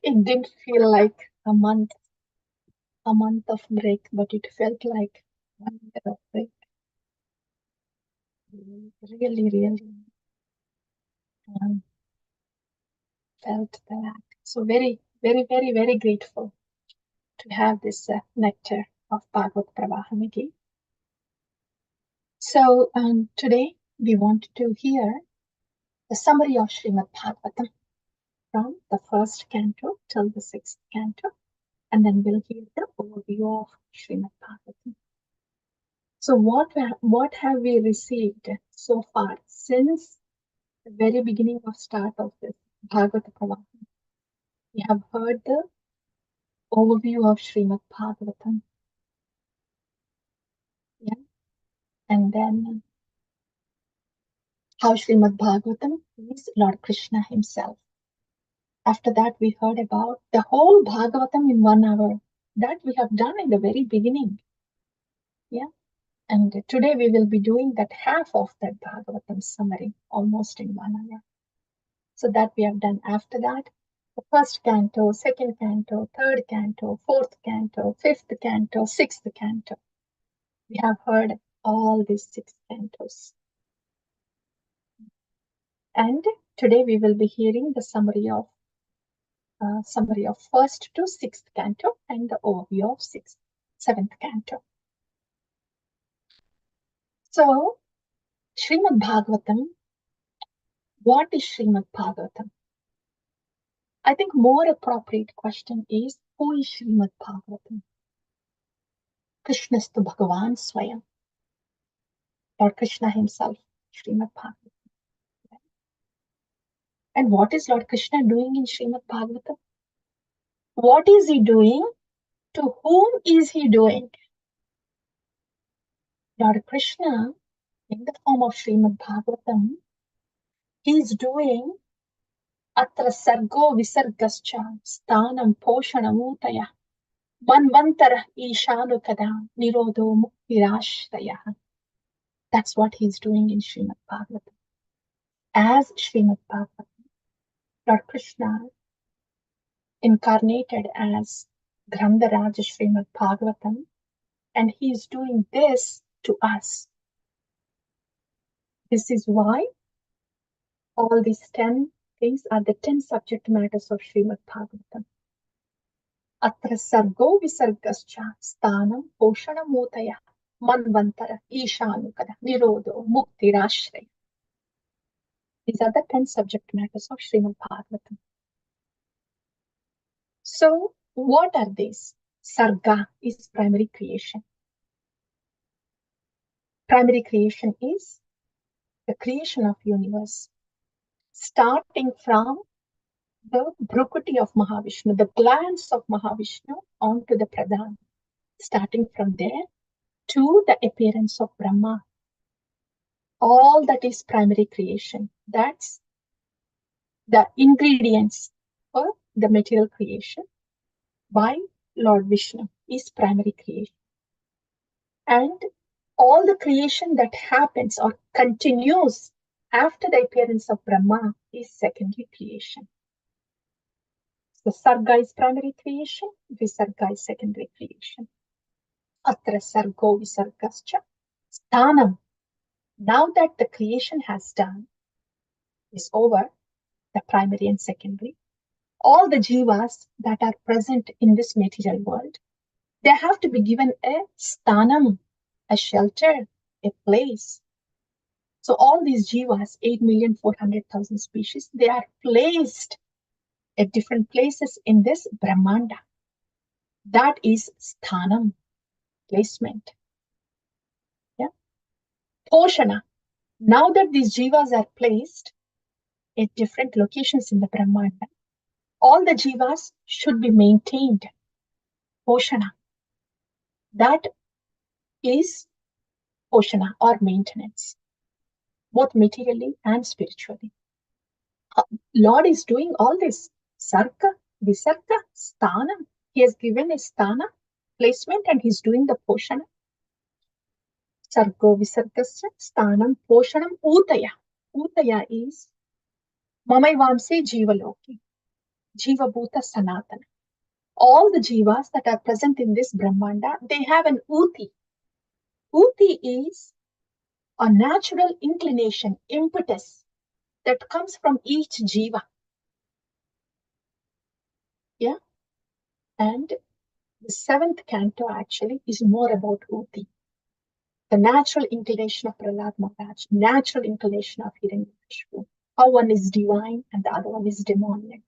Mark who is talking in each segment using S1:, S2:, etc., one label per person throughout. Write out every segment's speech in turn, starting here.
S1: It didn't feel like a month of break, but it felt like 1 year of break. Really, really um, felt that. So very, very, very, very grateful to have this nectar of Bhagavad Pravaha again. So today we want to hear the summary of Srimad Bhagavatam from the first canto till the sixth canto, and then we'll hear the overview of Srimad Bhagavatam. So what have we received so far since the very beginning of start of this Bhagavata Pravaha? We have heard the overview of Srimad Bhagavatam, yeah, and then how Srimad Bhagavatam is Lord Krishna himself. After that, we heard about the whole Bhagavatam in 1 hour. That we have done in the very beginning. Yeah. And today we will be doing that half of that Bhagavatam summary, almost in 1 hour. So that we have done. After that, the first canto, second canto, third canto, fourth canto, fifth canto, sixth canto. We have heard all these 6 cantos. And today we will be hearing the summary of first to sixth canto and the overview of seventh canto. So, Srimad Bhagavatam, what is Srimad Bhagavatam? I think more appropriate question is, who is Srimad Bhagavatam? Krishnastu Bhagavan Swayam, Lord Krishna himself, Srimad Bhagavatam. And what is Lord Krishna doing in Srimad Bhagavatam? What is he doing? To whom is he doing? Lord Krishna, in the form of Srimad Bhagavatam, he is doing Atra Sargo Visargascha Stanam Poshanamutaya Manvantara Ishanukada Nirodho Muktirashraya. That's what he's doing in Srimad Bhagavatam. As Srimad Bhagavatam, Lord Krishna incarnated as Grandharaja Srimad Bhagavatam, and he is doing this to us. This is why all these 10 things are the 10 subject matters of Srimad Bhagavatam. Atra sargo visargascha stanam poshanamutaya manvantara ishanukada nirodho muktirashraya. These are the 10 subject matters of Srimad Bhagavatam. So, what are these? Sarga is primary creation. Primary creation is the creation of universe, starting from the Bhrukuti of Mahavishnu, the glance of Mahavishnu onto the Pradhan, starting from there to the appearance of Brahma. All that is primary creation. That's the ingredients for the material creation by Lord Vishnu is primary creation. And all the creation that happens or continues after the appearance of Brahma is secondary creation. So Sarga is primary creation, Visarga is secondary creation. Atra Sargo Visargascha Sthanam. Now that the creation has done, is over, the primary and secondary, all the jivas that are present in this material world, they have to be given a sthanam, a shelter, a place. So all these jivas, 8,400,000 species, they are placed at different places in this Brahmanda. That is sthanam, placement. Yeah. Poshana. Now that these jivas are placed at different locations in the Brahmanda, all the jivas should be maintained. Poshana. That is Poshana or maintenance, both materially and spiritually. Lord is doing all this. Sarga, Visarga, Sthanam. He has given a sthana, placement, and he's doing the Poshana. Sargo Visargasya Sthanam Poshanam Utaya. Utaya is Mamaivamse Jivaloki. Jiva Bhuta Sanatana. All the jivas that are present in this Brahmanda, they have an uti. Uti is a natural inclination, impetus that comes from each jiva. Yeah. And the seventh canto actually is more about uti. The natural inclination of Prahlad Maharaj, natural inclination of Hiranyakashipu. How one is divine and the other one is demonic.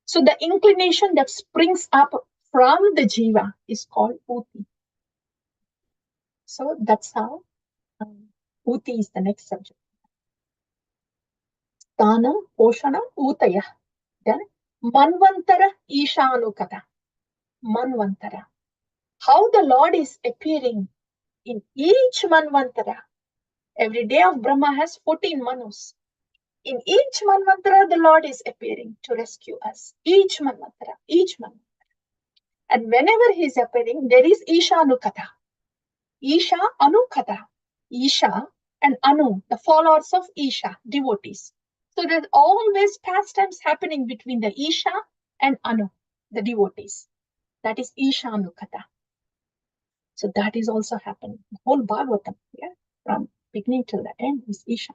S1: So the inclination that springs up from the jiva is called uti. So that's how uti is the next subject. Stana, Poshana, Utaya. Then Manvantara, Ishanukata. Manvantara. How the Lord is appearing in each Manvantara. Every day of Brahma has 14 manus. In each Manvantara, the Lord is appearing to rescue us. Each Manvantara, each Manvantara. And whenever he is appearing, there is Ishanukata. Isha, Anukata. Isha and Anu, the followers of Isha, devotees. So there's always pastimes happening between the Isha and Anu, the devotees. That is Isha Anukata. So that is also happening. The whole Bhagavatam, yeah, from beginning till the end is Isha.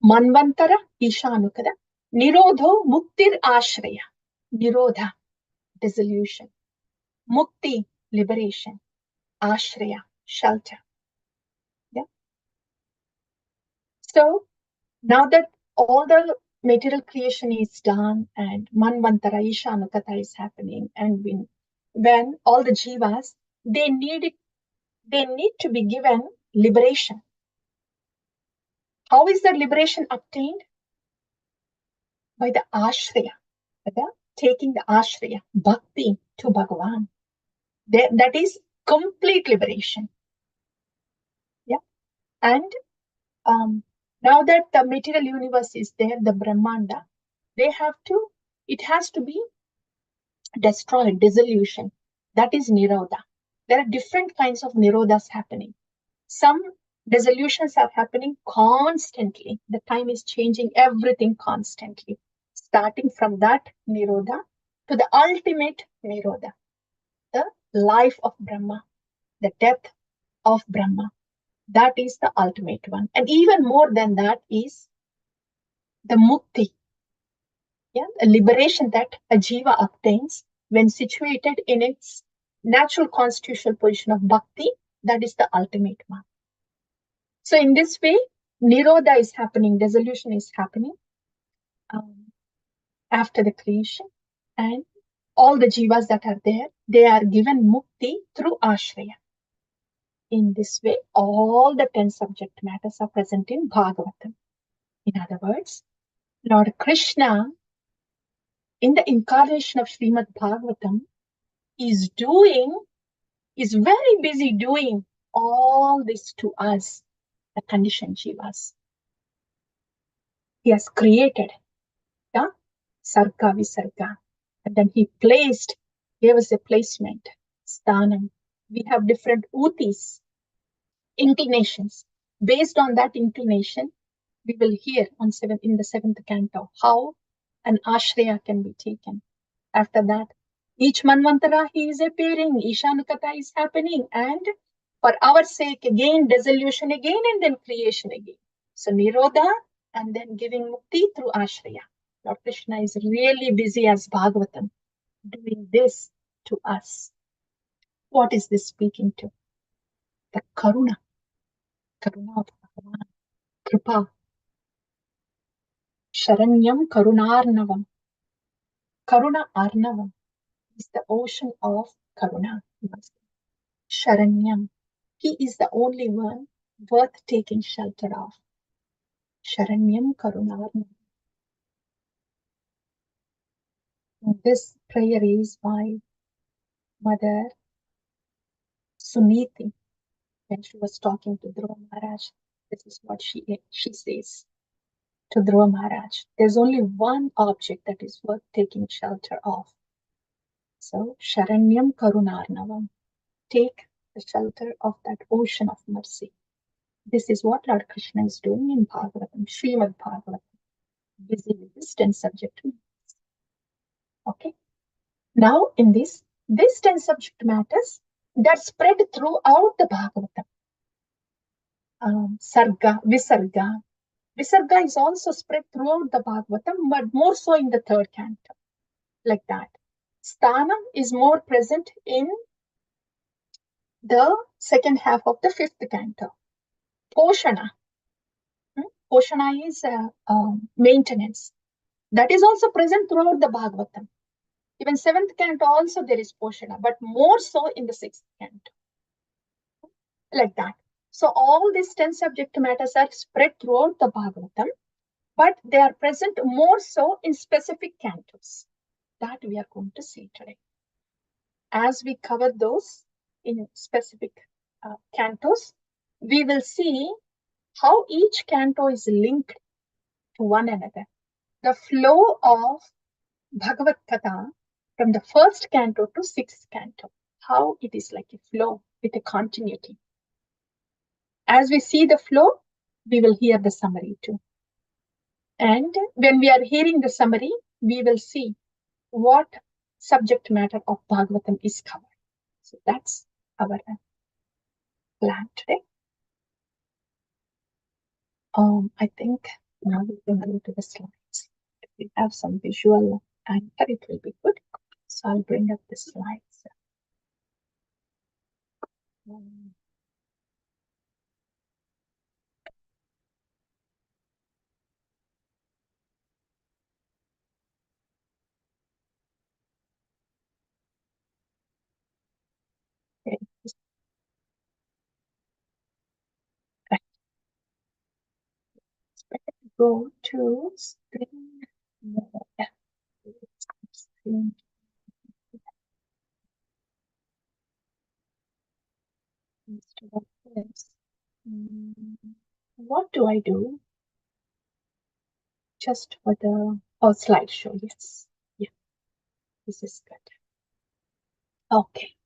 S1: Manvantara, Isha Anukata. Nirodho Muktir Ashraya. Nirodha, dissolution. Mukti, liberation. Ashraya, shelter. Yeah. So now that all the material creation is done and Manvantara, Isha Anukata is happening, and when all the jivas, they need to be given liberation. How is that liberation obtained? By the ashraya, taking the ashraya, bhakti to Bhagavan. That is complete liberation. Yeah. And now that the material universe is there, the Brahmanda, it has to be destroyed, dissolution. That is Nirodha. There are different kinds of Nirodhas happening. Some dissolutions are happening constantly. The time is changing everything constantly. Starting from that Nirodha to the ultimate Nirodha, the life of Brahma, the death of Brahma. That is the ultimate one. And even more than that is the mukti, yeah, a liberation that a jiva obtains when situated in its natural constitutional position of bhakti. That is the ultimate one. So in this way, Nirodha is happening, dissolution is happening after the creation, and all the jivas that are there, they are given mukti through ashraya. In this way, all the 10 subject matters are present in Bhagavatam. In other words, Lord Krishna, in the incarnation of Srimad Bhagavatam, is very busy doing all this to us, the conditioned jivas. He has created, yeah, Sarga Visarga. And then he gave us a placement, Sthanam. We have different utis, inclinations. Based on that inclination, we will hear in the seventh canto how an ashraya can be taken. After that, each manvantara he is appearing, Ishanukata is happening, and for our sake, again, dissolution again, and then creation again. So Nirodha, and then giving mukti through ashraya. Lord Krishna is really busy as Bhagavatam, doing this to us. What is this speaking to? The karuna of Bhagavan, kripa, sharanyam karunarnavam. Karuna arnavam is the ocean of karuna. Sharanyam, he is the only one worth taking shelter of. Sharanyam karunarnavam. This prayer is by Mother Suniti. When she was talking to Dhruva Maharaj, this is what she says to Dhruva Maharaj. There's only one object that is worth taking shelter of. So, Sharanyam Karunarnavam. Take the shelter of that ocean of mercy. This is what Lord Krishna is doing in Bhagavatam, Srimad Bhagavatam. Busy with this 10 subject. Okay. Now, in these 10 subject matters that spread throughout the Bhagavatam. Sarga, Visarga. Visarga is also spread throughout the Bhagavatam, but more so in the third canto, like that. Sthanam is more present in the second half of the fifth canto. Poshana. Poshana is maintenance. That is also present throughout the Bhagavatam. Even seventh canto also there is Poshana, but more so in the sixth canto. Like that. So all these 10 subject matters are spread throughout the Bhagavatam, but they are present more so in specific cantos. That we are going to see today. As we cover those in specific cantos, we will see how each canto is linked to one another. The flow of Bhagavad Gita from the first canto to sixth canto, how it is like a flow with a continuity. As we see the flow, we will hear the summary too. And when we are hearing the summary, we will see what subject matter of Bhagavatam is covered. So that's our plan today. I think now we can go to the slides. If we have some visual anchor, it will be good. So I'll bring up the slides. Okay. Go to screen mode. Screen. Instead of this. What do I do? Just for the slideshow, yes. Yeah, this is good. Okay.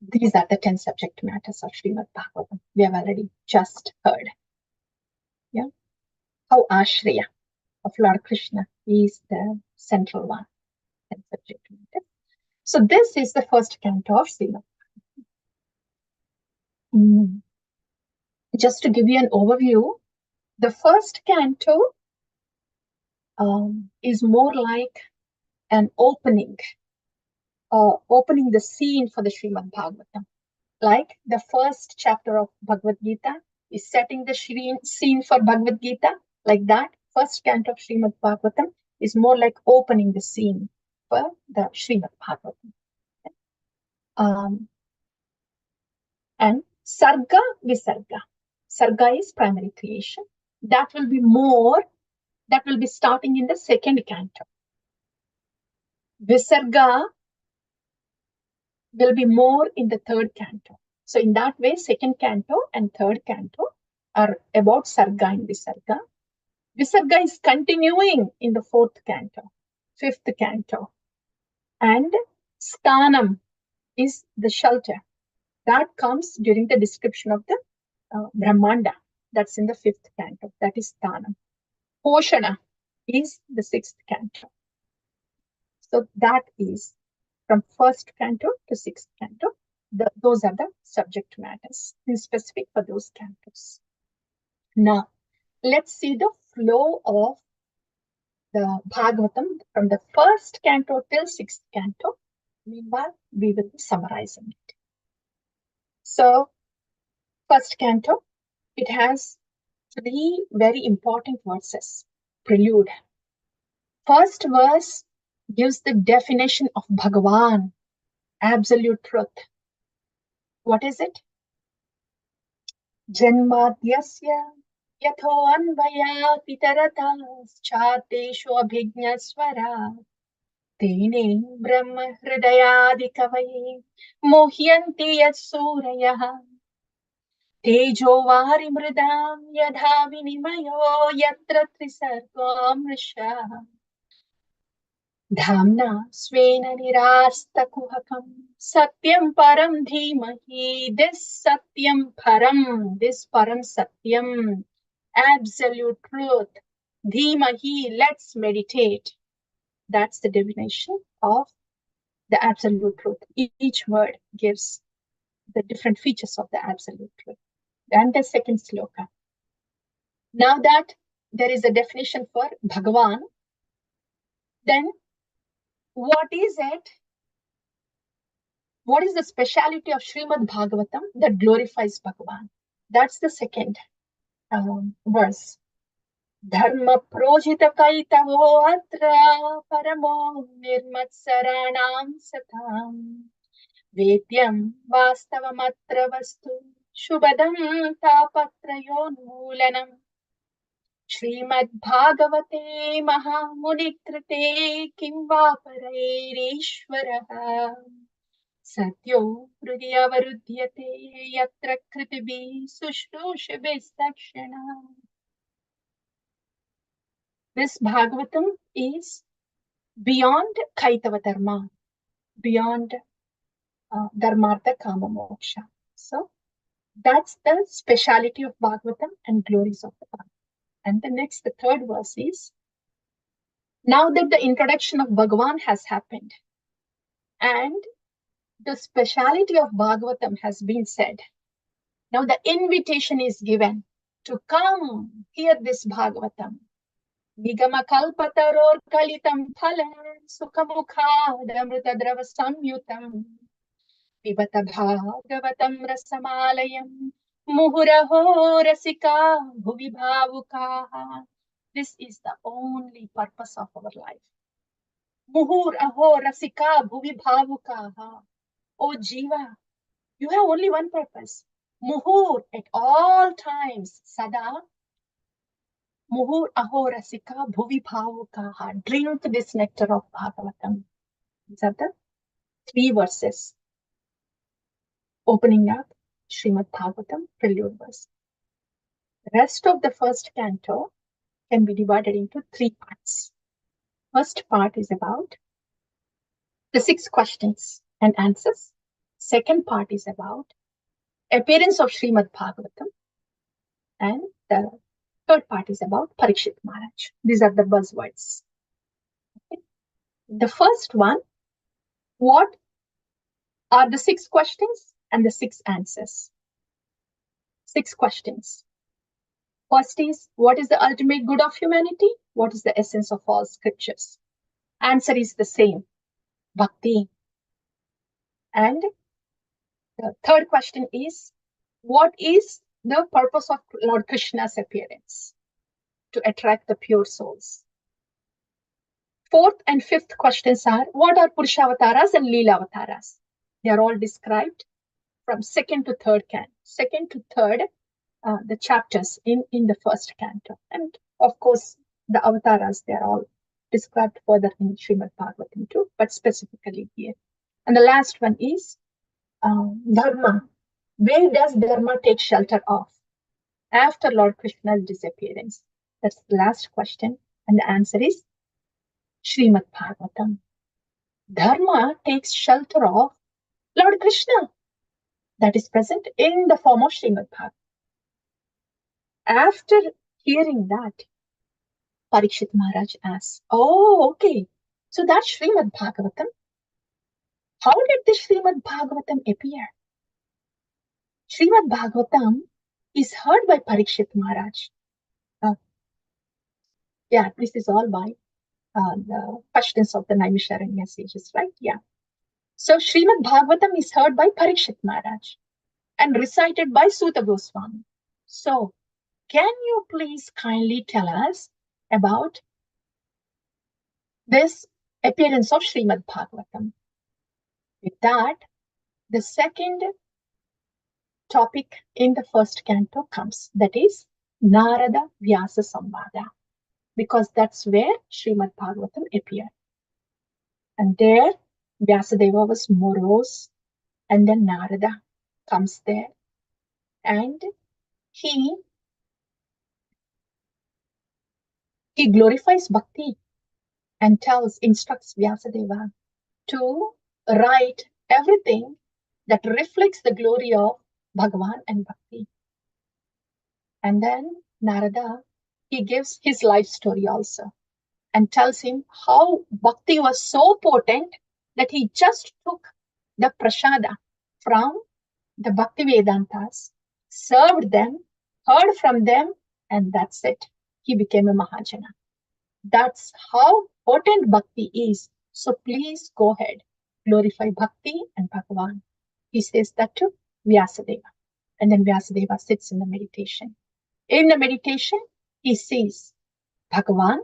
S1: These are the 10 subject matters of Srimad Bhagavatam. We have already just heard. Yeah. How Ashraya of Lord Krishna is the central one. 10 subject matters. So this is the first canto of Srimad. Just to give you an overview, the first canto is more like an opening the scene for the Srimad Bhagavatam. Like the first chapter of Bhagavad Gita is setting the scene for Bhagavad Gita. Like that, first canto of Srimad Bhagavatam is more like opening the scene for the Srimad Bhagavatam. And Sarga, Visarga. Sarga is primary creation. That will be starting in the second canto. Visarga will be more in the third canto. So in that way, second canto and third canto are about Sarga and Visarga. Visarga is continuing in the fourth canto, fifth canto. And Sthanam is the shelter. That comes during the description of the Brahmanda. That's in the fifth canto. That is Sthanam. Poshana is the sixth canto. So that is from first canto to sixth canto. Those are the subject matters in specific for those cantos. Now, let's see the flow of the Bhagavatam from the first canto till sixth canto. Meanwhile, we will be summarizing it. So, first canto, it has 3 very important verses. Prelude. First verse gives the definition of Bhagavan, absolute truth. What is it? Janmadhyasya yathoanvaya pitarataschatteshu abhignaswara tene brahma hridayadikavaye mohyanti yatsurayah tejo varimridam yadha vinimayo yatra trisargo mrisha Dhamna svena nirasta kuhakam satyam param dhimahi. This satyam param, this param satyam, absolute truth, Dhimahi, let's meditate. That's the definition of the absolute truth. Each word gives the different features of the absolute truth. And the second sloka. Now that there is a definition for Bhagavan, then what is it? What is the speciality of Srimad Bhagavatam that glorifies Bhagavan? That's the second verse. Dharma projita kaitavo atra paramo nirmatsaranam satam Vedyam vastavamatra vastu shubhadam tapatrayon Srimad Bhagavate Mahamunikrite Kim va parairishvaraha Satyo hridyavarudhyate yatra kritibi sushrushabhistakshana. This Bhagavatam is beyond Kaitava Dharma, beyond Dharmartha Kama Moksha. So that's the speciality of Bhagavatam and glories of the Bhagavatam. And the third verse is, now that the introduction of Bhagavan has happened and the speciality of Bhagavatam has been said, now the invitation is given to come hear this Bhagavatam. Nigama kalpataror kalitam phalam sukhamukhadamritadrava samyutam pibata bhagavatam rasamalayam muhuraho rasika bhuvi bhavukaha. This is the only purpose of our life. Muhuraho rasika bhuvi bhavukaha. Oh Jiva, you have only one purpose. Muhur at all times, sada. Muhur aho rasika bhuvi bhavukaha. Drink this nectar of Bhagavatam. These are the three verses opening up Srimad Bhagavatam prelude verse. The rest of the first canto can be divided into three parts. First part is about the 6 questions and answers. Second part is about appearance of Srimad Bhagavatam. And the third part is about Parikshit Maharaj. These are the buzzwords. Okay. The first one, what are the 6 questions and the 6 answers? 6 questions. First is, what is the ultimate good of humanity? What is the essence of all scriptures? Answer is the same, bhakti. And the third question is, what is the purpose of Lord Krishna's appearance? To attract the pure souls. Fourth and fifth questions are, what are Purushavasaras and Leelavataras? They are all described from second to third, the chapters in the first canto. And of course, the avatars, they are all described further in Srimad Bhagavatam too, but specifically here. And the last one is Dharma. Where does Dharma take shelter of after Lord Krishna's disappearance? That's the last question. And the answer is Srimad Bhagavatam. Dharma takes shelter of Lord Krishna that is present in the form of Srimad Bhagavatam. After hearing that, Parikshit Maharaj asks, oh, okay, so that's Srimad Bhagavatam. How did this Srimad Bhagavatam appear? Srimad Bhagavatam is heard by Parikshit Maharaj. This is all by the questions of the Naimisharanya sages, right? Yeah. So Srimad Bhagavatam is heard by Parikshit Maharaj and recited by Suta Goswami. So, can you please kindly tell us about this appearance of Srimad Bhagavatam? With that, the second topic in the first canto comes, that is Narada Vyasa Samvada, because that's where Srimad Bhagavatam appeared. And there, Vyasadeva was morose, and then Narada comes there, and he glorifies bhakti and instructs Vyasadeva to write everything that reflects the glory of Bhagavan and bhakti. And then Narada he gives his life story also and tells him how bhakti was so potent that he just took the prasada from the Bhakti Vedantas, served them, heard from them, and that's it. He became a Mahajana. That's how potent bhakti is. So please go ahead, glorify bhakti and Bhagavan. He says that to Vyasadeva. And then Vyasadeva sits in the meditation. In the meditation, he sees Bhagavan,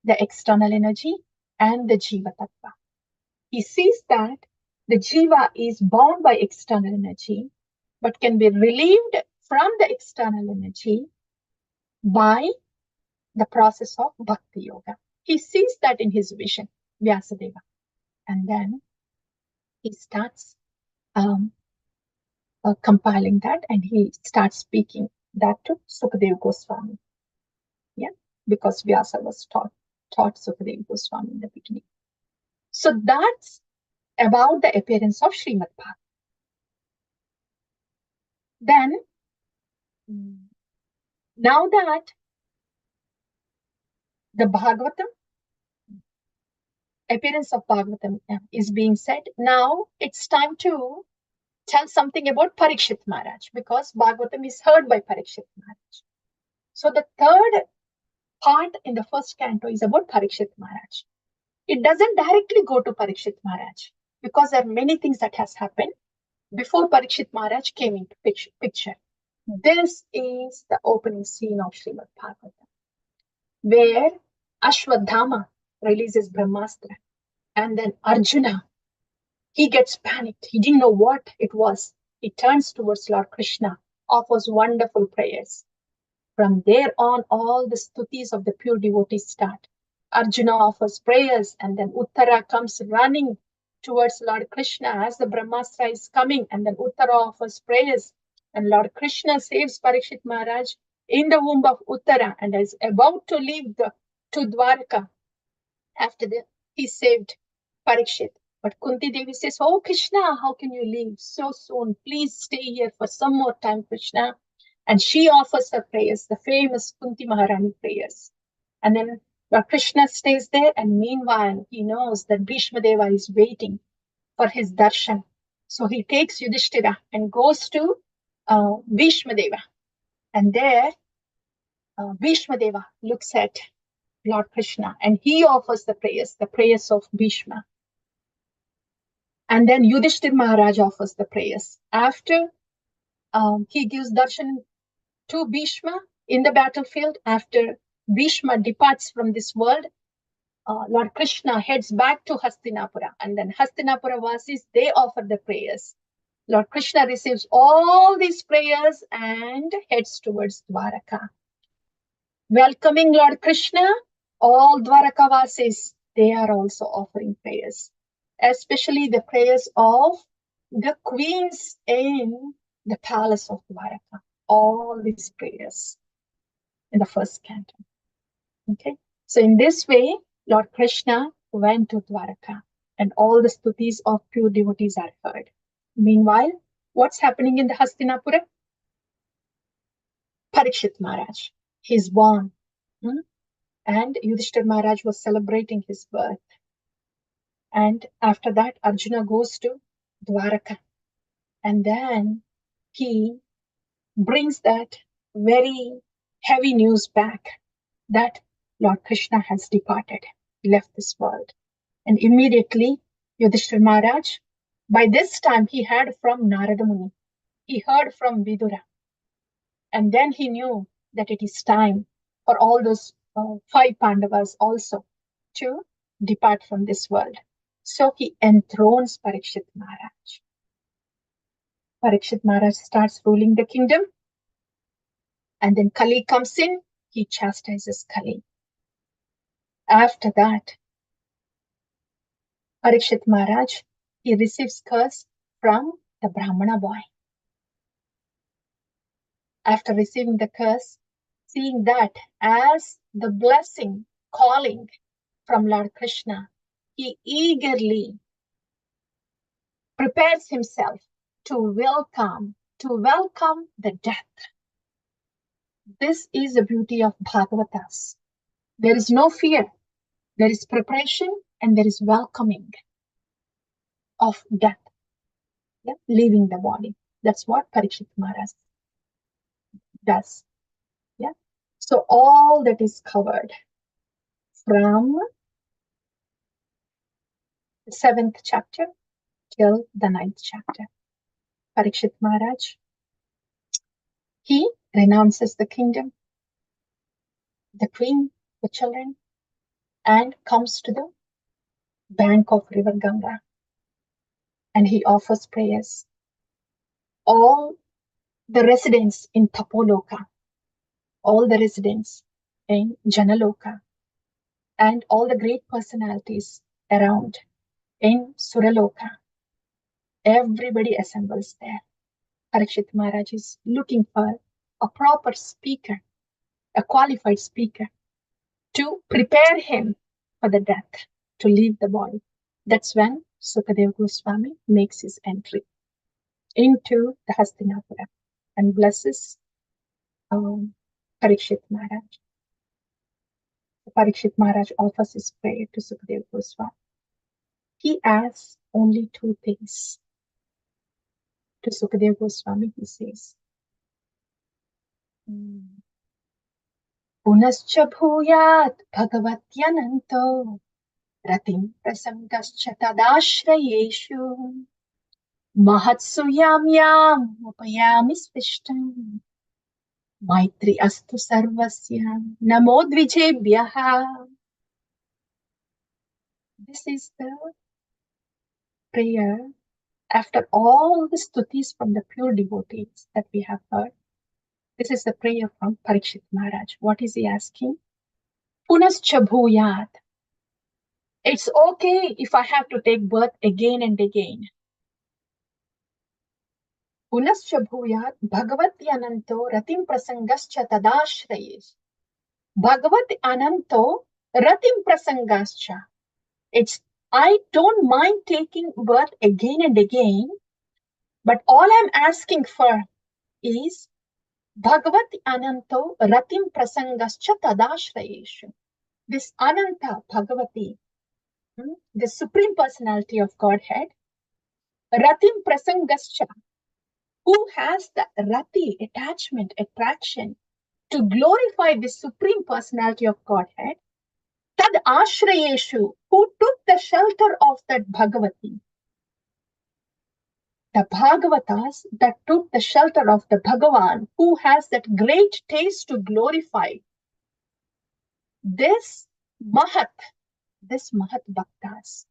S1: the external energy, and the Jiva Tattva. He sees that the Jiva is bound by external energy, but can be relieved from the external energy by the process of Bhakti Yoga. He sees that in his vision, Vyasadeva. And then he starts compiling that, and he starts speaking that to Sukadeva Goswami. Yeah, because Vyasa was taught Sukadeva Goswami in the beginning. So that's about the appearance of Srimad Bhagavatam. Then, now that the Bhagavatam, appearance of Bhagavatam is being said, now it's time to tell something about Parikshit Maharaj, because Bhagavatam is heard by Parikshit Maharaj. So the third part in the first canto is about Parikshit Maharaj. It doesn't directly go to Parikshit Maharaj because there are many things that has happened before Parikshit Maharaj came into picture. This is the opening scene of Srimad Bhagavatam, where Ashwadhama releases Brahmastra, and then Arjuna, he gets panicked. He didn't know what it was. He turns towards Lord Krishna, offers wonderful prayers. From there on, all the stutis of the pure devotees start. Arjuna offers prayers, and then Uttara comes running towards Lord Krishna as the Brahmastra is coming, and then Uttara offers prayers, and Lord Krishna saves Parikshit Maharaj in the womb of Uttara and is about to leave to Dwarka. After that, he saved Parikshit. But Kunti Devi says, "Oh Krishna, how can you leave so soon? Please stay here for some more time, Krishna." And she offers her prayers, the famous Kunti Maharani prayers. And then Krishna stays there, and meanwhile, he knows that Bhishma Deva is waiting for his darshan. So he takes Yudhishthira and goes to Bhishma Deva. And there, Bhishma Deva looks at Lord Krishna, and he offers the prayers of Bhishma. And then Yudhishthira Maharaj offers the prayers. After he gives darshan to Bhishma in the battlefield, after Bhishma departs from this world, Lord Krishna heads back to Hastinapura, and then Hastinapura Vasis, they offer the prayers. Lord Krishna receives all these prayers and heads towards Dwaraka. Welcoming Lord Krishna, all Dwaraka Vasis, they are also offering prayers, especially the prayers of the queens in the palace of Dwaraka. All these prayers in the first canto. Okay, so in this way, Lord Krishna went to Dwaraka, and all the stutis of pure devotees are heard. Meanwhile, what's happening in the Hastinapura? Parikshit Maharaj, he's born. And Yudhishthira Maharaj was celebrating his birth. And after that, Arjuna goes to Dwaraka. And then he brings that very heavy news back that Lord Krishna has departed, left this world. And immediately, Yudhishthira Maharaj, by this time, he heard from Narada Muni. He heard from Vidura. And then he knew that it is time for all those 5 Pandavas also to depart from this world. So he enthrones Parikshit Maharaj. Parikshit Maharaj starts ruling the kingdom. And then Kali comes in. He chastises Kali. After that, Parikshit Maharaj, he receives curse from the Brahmana boy. After receiving the curse, seeing that as the blessing, calling from Lord Krishna, he eagerly prepares himself to welcome the death. This is the beauty of Bhagavatas. There is no fear. There is preparation and there is welcoming of death, yeah, leaving the body. That's what Parikshit Maharaj does. Yeah. So all that is covered from the 7th chapter till the 9th chapter. Parikshit Maharaj, he renounces the kingdom, the queen, the children, and comes to the bank of river Ganga. And he offers prayers. All the residents in Tapoloka, all the residents in Janaloka, and all the great personalities around in Suraloka, everybody assembles there. Parikshit Maharaj is looking for a proper speaker, a qualified speaker, to prepare him for the death, to leave the body. That's when Sukadeva Goswami makes his entry into the Hastinapura and blesses Parikshit Maharaj. Parikshit Maharaj offers his prayer to Sukadeva Goswami. He asks only two things to Sukadeva Goswami. He says, Punascha bhuyat bhagavatyananto ratim prasangascha tadashrayeshu mahatsu yam yam upayami svishtam maitri astu sarvasya namo dvijebhyaha. This is the prayer after all the stutis from the pure devotees that we have heard. This is the prayer from Parikshit Maharaj. What is he asking? Punascha bhuyat. It's okay if I have to take birth again and again. Punascha bhuyat bhagavati ananto ratim prasangascha tadashrayesh. Bhagavati ananto ratim prasangascha. I don't mind taking birth again and again, but all I'm asking for is Bhagavati Ananto Ratim Prasangascha Tadashrayeshu. This Ananta Bhagavati, the Supreme Personality of Godhead, Ratim Prasangascha, who has the Rati, attachment, attraction, to glorify the Supreme Personality of Godhead, Tad Ashrayeshu, who took the shelter of that Bhagavati. The Bhagavatas that took the shelter of the Bhagavan, who has that great taste to glorify. This Mahat Bhaktas,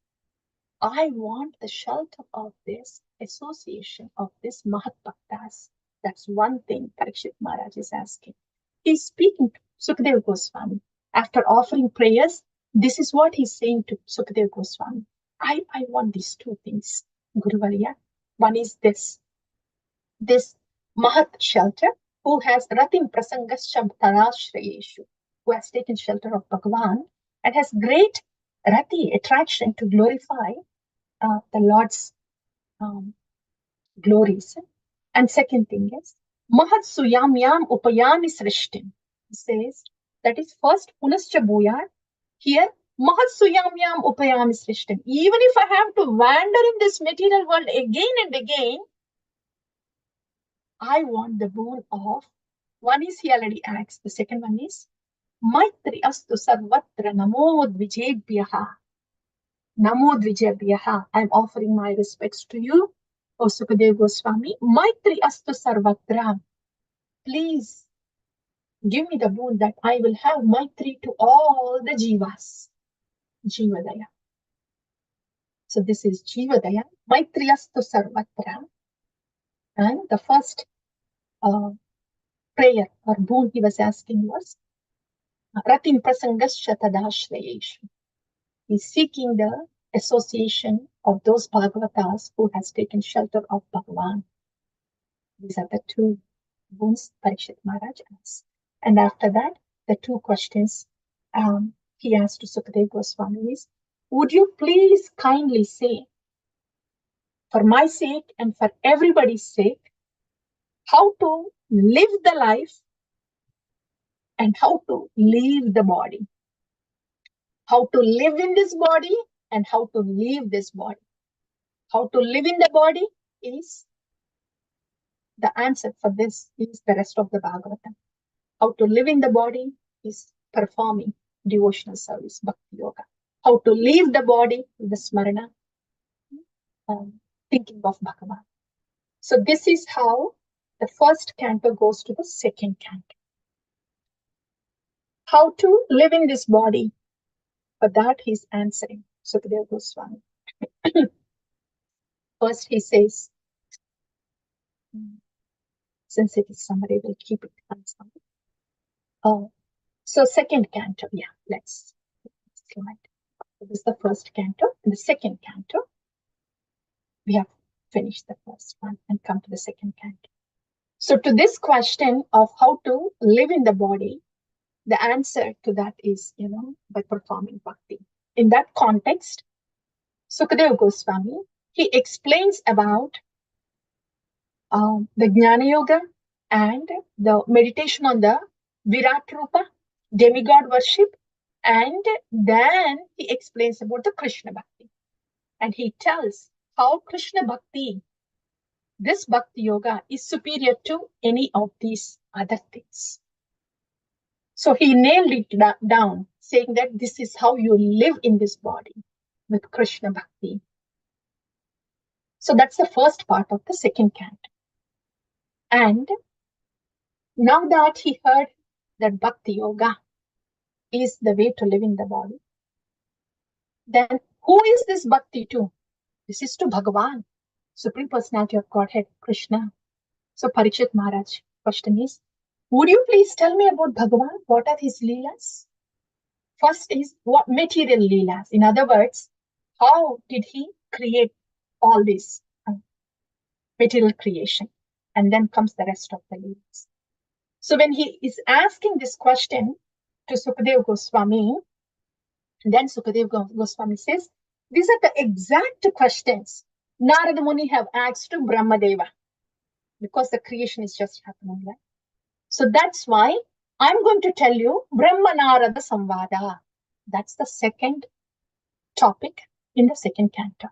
S1: I want the shelter of this association of this Mahat Bhaktas. That's one thing Parikshit Maharaj is asking. He's speaking to Sukadeva Goswami. After offering prayers, this is what he's saying to Sukadeva Goswami. I want these two things, Guruvarya. One is this Mahat shelter, who has Ratim Prasangas Shabtarashrayeshu, who has taken shelter of Bhagavan and has great Rati, attraction to glorify the Lord's glories. And second thing is Mahat Suyam Yam Upayami Srishtim. He says that is first Punascha Bhuyat. Here Mahat Suyam Yam Upayami Srishtim. Even if I have to wander in this material world again and again, I want the boon of, one is he already asks, the second one is Maitri Astu Sarvatra Namo Dvijebhyaha. Namo Dvijebhyaha. I'm offering my respects to you, O Sukadeva Goswami. Maitri Astu Sarvatra. Please give me the boon that I will have Maitri to all the Jivas. Jivadaya. So this is Jivadaya. Maitri Astu Sarvatra. And the first prayer or boon he was asking was Ratim Prasangascha Tadashrayeshu. He's seeking the association of those Bhagavatas who has taken shelter of Bhagavan. These are the two boons Parikshit Maharaj asks. And after that, the two questions he asked to Sukadeva Goswami is, would you please kindly say, for my sake and for everybody's sake, how to live the life and how to leave the body. How to live in this body and how to leave this body. How to live in the body is the answer for this is the rest of the Bhagavatam. How to live in the body is performing devotional service, bhakti yoga. How to leave the body is the smarana, thinking of Bhagavan. So this is how the first canto goes to the second canto. How to live in this body? For that he's answering Sukadeva Goswami. First he says, since it is summary, we'll keep it unsummed. So second canto, yeah, let's slide. So this is the first canto. And the second canto, we have finished the first one and come to the second canto. So to this question of how to live in the body, the answer to that is, by performing bhakti. In that context, Sukadeva Goswami, he explains about the Jnana Yoga and the meditation on the Virat Rupa, demigod worship, and then he explains about the Krishna Bhakti. And he tells how Krishna Bhakti, this Bhakti Yoga, is superior to any of these other things. So he nailed it down, saying that this is how you live in this body with Krishna Bhakti. So that's the first part of the second canto. And now that he heard that Bhakti Yoga is the way to live in the body, then who is this Bhakti to? This is to Bhagavan, Supreme Personality of Godhead, Krishna. So Parikshit Maharaj, question is, would you please tell me about Bhagavan? What are his leelas? First is what material leelas. In other words, how did he create all this material creation? And then comes the rest of the leelas. So when he is asking this question to Sukadeva Goswami, then Sukadeva Goswami says, these are the exact questions Narada Muni have asked to Brahmadeva, because the creation is just happening, right? So that's why I'm going to tell you Brahma Narada Samvada. That's the second topic in the second canto.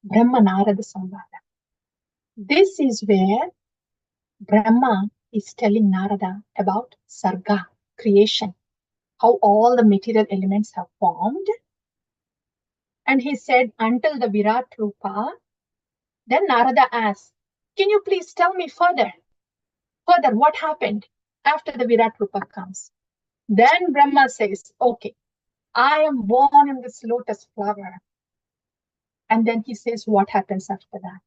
S1: Brahma Narada Samvada. This is where Brahma is telling Narada about Sarga, creation, how all the material elements have formed. And he said, until the Virat Rupa, then Narada asked, can you please tell me further what happened after the Virat Rupa comes? Then Brahma says, okay, I am born in this lotus flower. And then he says, what happens after that?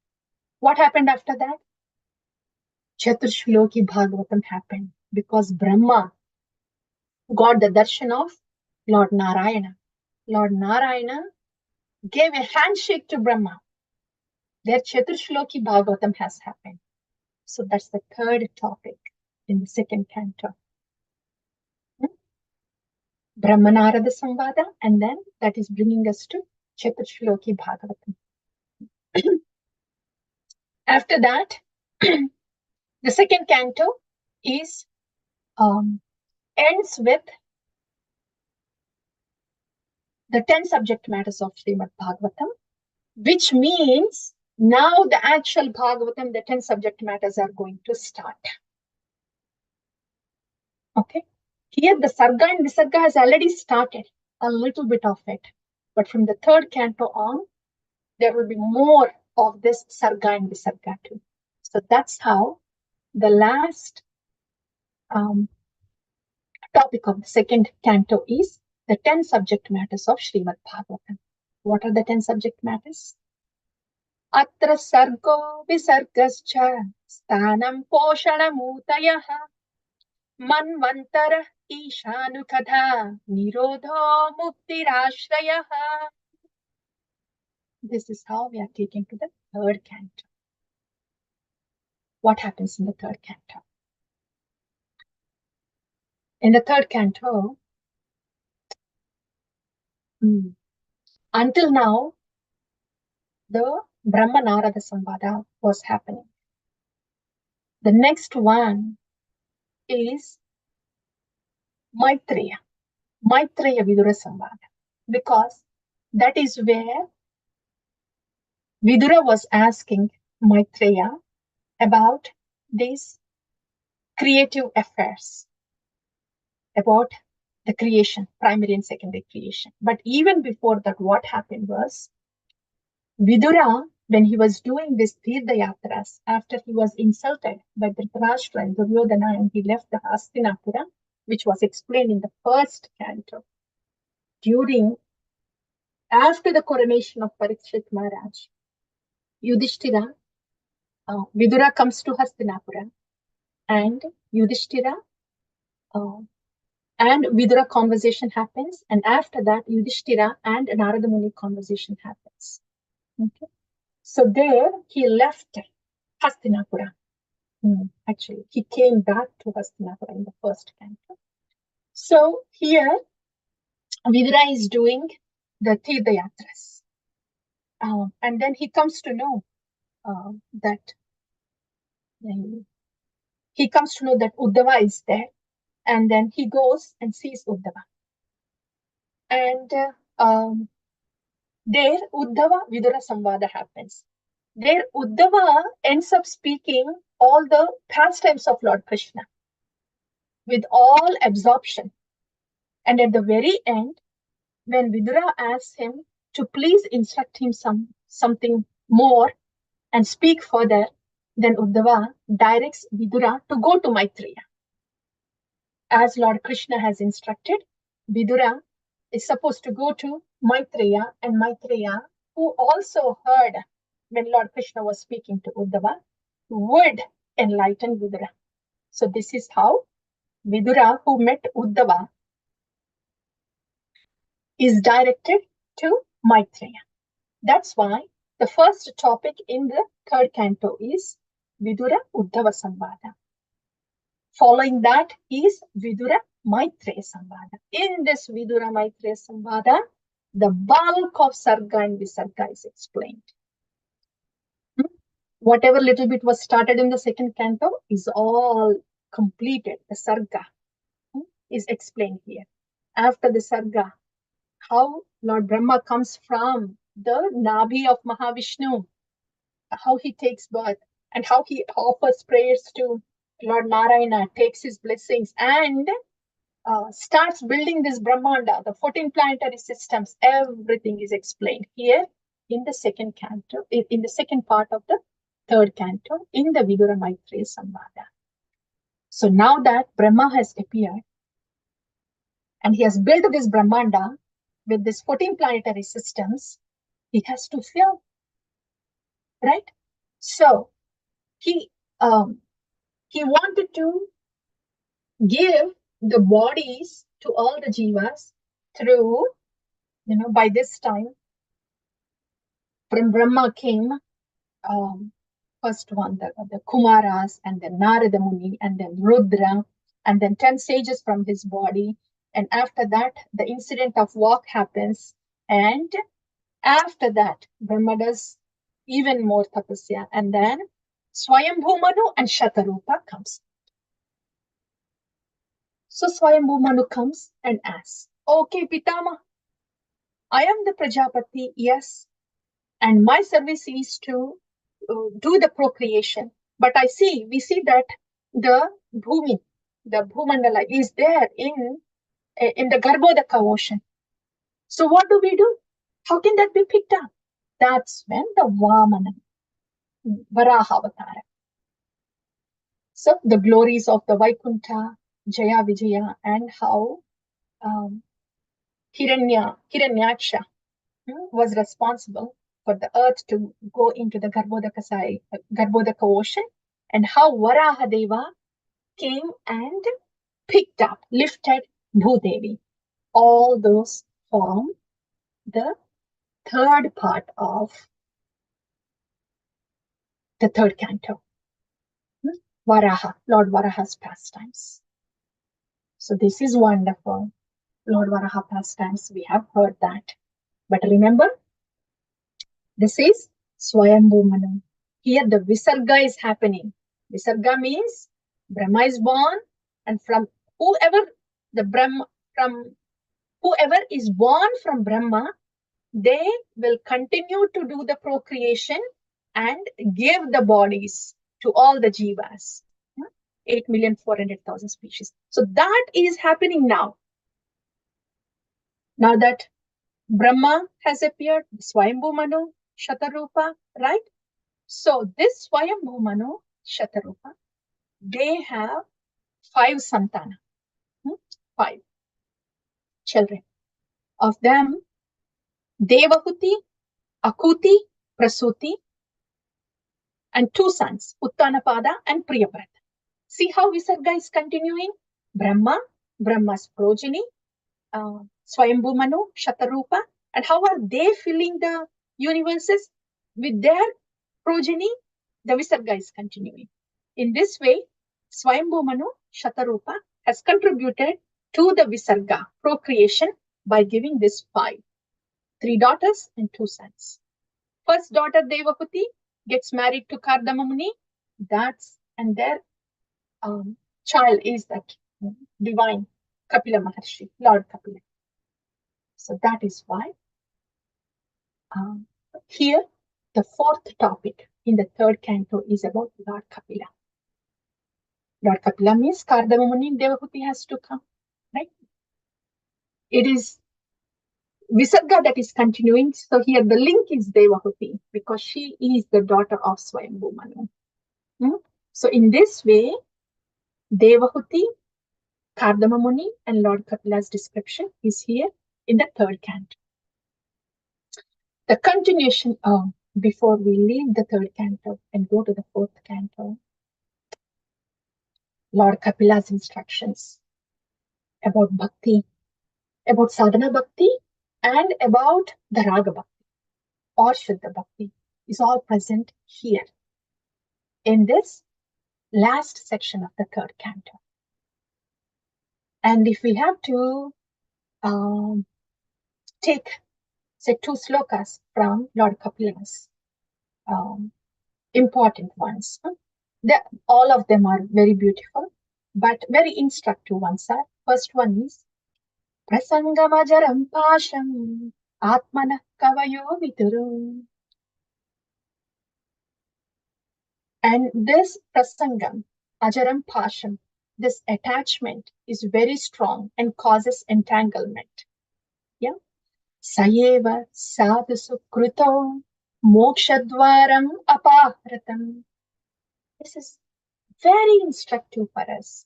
S1: What happened after that? Chaturshloki Bhagavatam happened because Brahma got the darshan of Lord Narayana. Lord Narayana gave a handshake to Brahma. Their Chaturshloki Bhagavatam has happened. So that's the third topic in the second canto. Brahma Narada Samvada, and then that is bringing us to Chaturshloki Bhagavatam. After that, the second canto is ends with the 10 subject matters of Srimad Bhagavatam, which means now the actual Bhagavatam, the 10 subject matters are going to start. Okay. Here the Sarga and Visarga has already started, a little bit of it. But from the third canto on, there will be more of this Sarga and Visarga too. So that's how the last topic of the second canto is the 10 subject matters of Srimad Bhagavatam. What are the 10 subject matters? Atra sargo visargascha stanam poshanamutayah manvantara ishanukadha nirodho muktirashrayah. This is how we are taken to the third canto. What happens in the third canto? In the third canto, until now, the Brahma Narada Samvada was happening. The next one is Maitreya Vidura Samvada, because that is where Vidura was asking Maitreya about these creative affairs, about the creation, primary and secondary creation. But even before that, what happened was Vidura, when he was doing this Tirtha Yatras, after he was insulted by Dhritarashtra and Duryodhana, and he left the Hastinapura, which was explained in the first canto, after the coronation of Parikshit Maharaj, Yudhishthira, Vidura comes to Hastinapura, and Yudhishthira and Vidura conversation happens, and after that, Yudhishthira and Narada Muni conversation happens. Okay. So there he left Hastinapura. Actually, he came back to Hastinapura in the first canto. So here, Vidura is doing the Tirtha Yatras. And then he comes to know that Uddhava is there. And then he goes and sees Uddhava. And there Uddhava Vidura Samvada happens. There Uddhava ends up speaking all the pastimes of Lord Krishna with all absorption. And at the very end, when Vidura asks him to please instruct him something more and speak further, then Uddhava directs Vidura to go to Maitreya. As Lord Krishna has instructed, Vidura is supposed to go to Maitreya, and Maitreya, who also heard when Lord Krishna was speaking to Uddhava, would enlighten Vidura. So this is how Vidura, who met Uddhava, is directed to Maitreya. That's why the first topic in the third canto is Vidura Uddhava Samvada. Following that is Vidura Maitreya Samvada. In this Vidura Maitreya Samvada, the bulk of Sarga and Visarga is explained. Whatever little bit was started in the second canto is all completed. The Sarga is explained here. After the Sarga, how Lord Brahma comes from the Nabhi of Mahavishnu, how he takes birth, and how he offers prayers to Lord Narayana, takes his blessings, and starts building this Brahmanda, the 14 planetary systems. Everything is explained here in the second canto, in the second part of the third canto, in the Vidura Maitreya Samvada. So now that Brahma has appeared, and he has built this Brahmanda with these 14 planetary systems, he has to fill, right? So he wanted to give the bodies to all the jivas through, by this time, from Brahma came first one, the Kumaras, and then Narada Muni, and then Rudra, and then 10 sages from his body. And after that, the incident of walk happens. And after that, Brahma does even more tapasya. And then Swayambhu Manu and Shatarupa comes. So Swayambhu Manu comes and asks, okay, Pitama, I am the Prajapati, yes. And my service is to do the procreation. But we see that the Bhumi, the Bhumandala is there in the Garbhodaka ocean. So what do we do? How can that be picked up? That's when the Vamana, Varaha Avatara. So the glories of the Vaikuntha, Jaya Vijaya, and how Hiranyaksha was responsible for the earth to go into the Garbhodaka ocean, and how Varaha Deva came and picked up, lifted Bhudevi. All those form the third part of the third canto. Varaha, Lord Varaha's pastimes. So this is wonderful. Lord Varaha pastimes, we have heard that. But remember, this is Swayambhu Manu. Here the Visarga is happening. Visarga means Brahma is born, and from whoever the Brahma, from whoever is born from Brahma, they will continue to do the procreation and give the bodies to all the jivas. 8,400,000 species. So that is happening now. Now that Brahma has appeared, Swayambhu Manu, Shatarupa, right? So this Swayambhu Manu, Shatarupa, they have 5 santana, 5 children. Of them, Devahuti, Akuti, Prasuti, and 2 sons, Uttanapada and Priyavrata. See how Visarga is continuing? Brahma's progeny, Swayambhu Manu, Shatarupa, and how are they filling the universes? With their progeny, the Visarga is continuing. In this way, Swayambhu Manu, Shatarupa has contributed to the Visarga procreation by giving this 5, 3 daughters and 2 sons. First daughter Devahuti gets married to Kardama Muni. And their child is that divine Kapila Maharshi, Lord Kapila. So that is why here the 4th topic in the 3rd canto is about Lord Kapila. Lord Kapila means Kardama Muni, Devahuti has to come, right? It is Visarga that is continuing. So here the link is Devahuti because she is the daughter of Swayambhu Manu. So in this way, Devahuti, Kardama Muni, and Lord Kapila's description is here in the 3rd canto. The continuation before we leave the 3rd canto and go to the 4th canto, Lord Kapila's instructions about bhakti, about sadhana bhakti, and about the raga bhakti or shuddha bhakti is all present here in this last section of the 3rd canto. And if we have to take, say, 2 slokas from Lord Kapila's important ones, all of them are very beautiful, but very instructive ones are. First one is Prasangamajaram Pasham Atmana Kavayo Vituru. And this Prasangam, Ajaram Pasham, this attachment is very strong and causes entanglement. Yeah. Sayeva sadhusu kruto mokshadvaram apahratam. This is very instructive for us.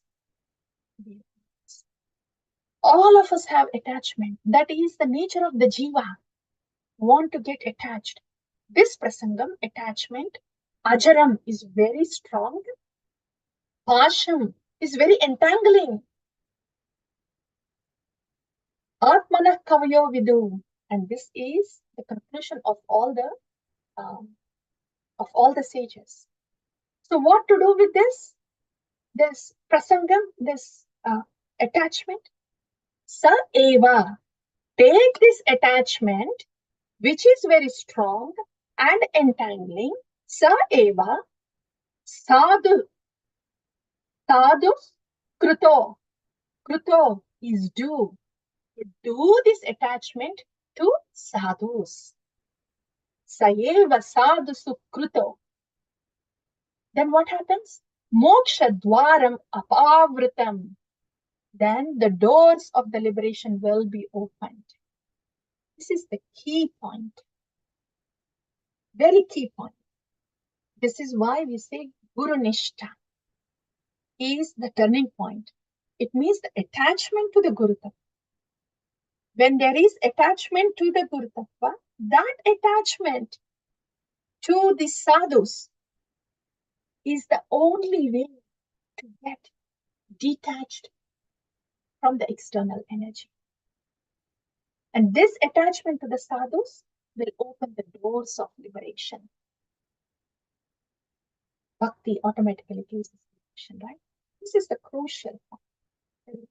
S1: All of us have attachment. That is the nature of the jiva. Want to get attached. This prasangam, attachment, ajaram is very strong. Pasham is very entangling. Atmana kavayo vidu. And this is the conclusion of all the sages. So what to do with this? This prasangam, this attachment. Sa eva. Take this attachment, which is very strong and entangling. Sa eva. Sadhu. Sadhus kruto. Kruto is do. Do this attachment to sadhus. Sayeva sadhusu kruto. Then what happens? Moksha dwaram apavritam. Then the doors of the liberation will be opened. This is the key point. Very key point. This is why we say Guru Nishta is the turning point. It means the attachment to the Guru Tattva. When there is attachment to the Guru Tattva, that attachment to the sadhus is the only way to get detached from the external energy. And this attachment to the sadhus will open the doors of liberation. Bhakti automatically gives us liberation, right? This is the crucial point.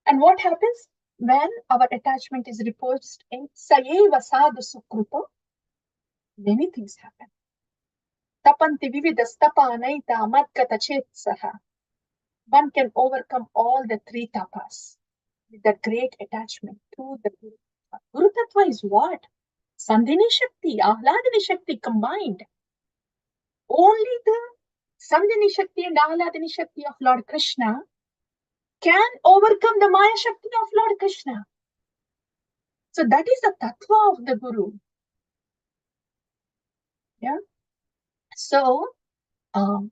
S1: And what happens when our attachment is reposed in Sayeva Sadhu Sukruto? Many things happen. Tapanti vividastapa anaita madkata chetsaha. one can overcome all the three tapas with that great attachment to the Guru Tattva. Guru Tattva is what? Sandhini Shakti, Ahladini Shakti combined. Only the Sandhini Shakti and Ahladini Shakti of Lord Krishna can overcome the Maya Shakti of Lord Krishna. So that is the Tattva of the Guru. Yeah. So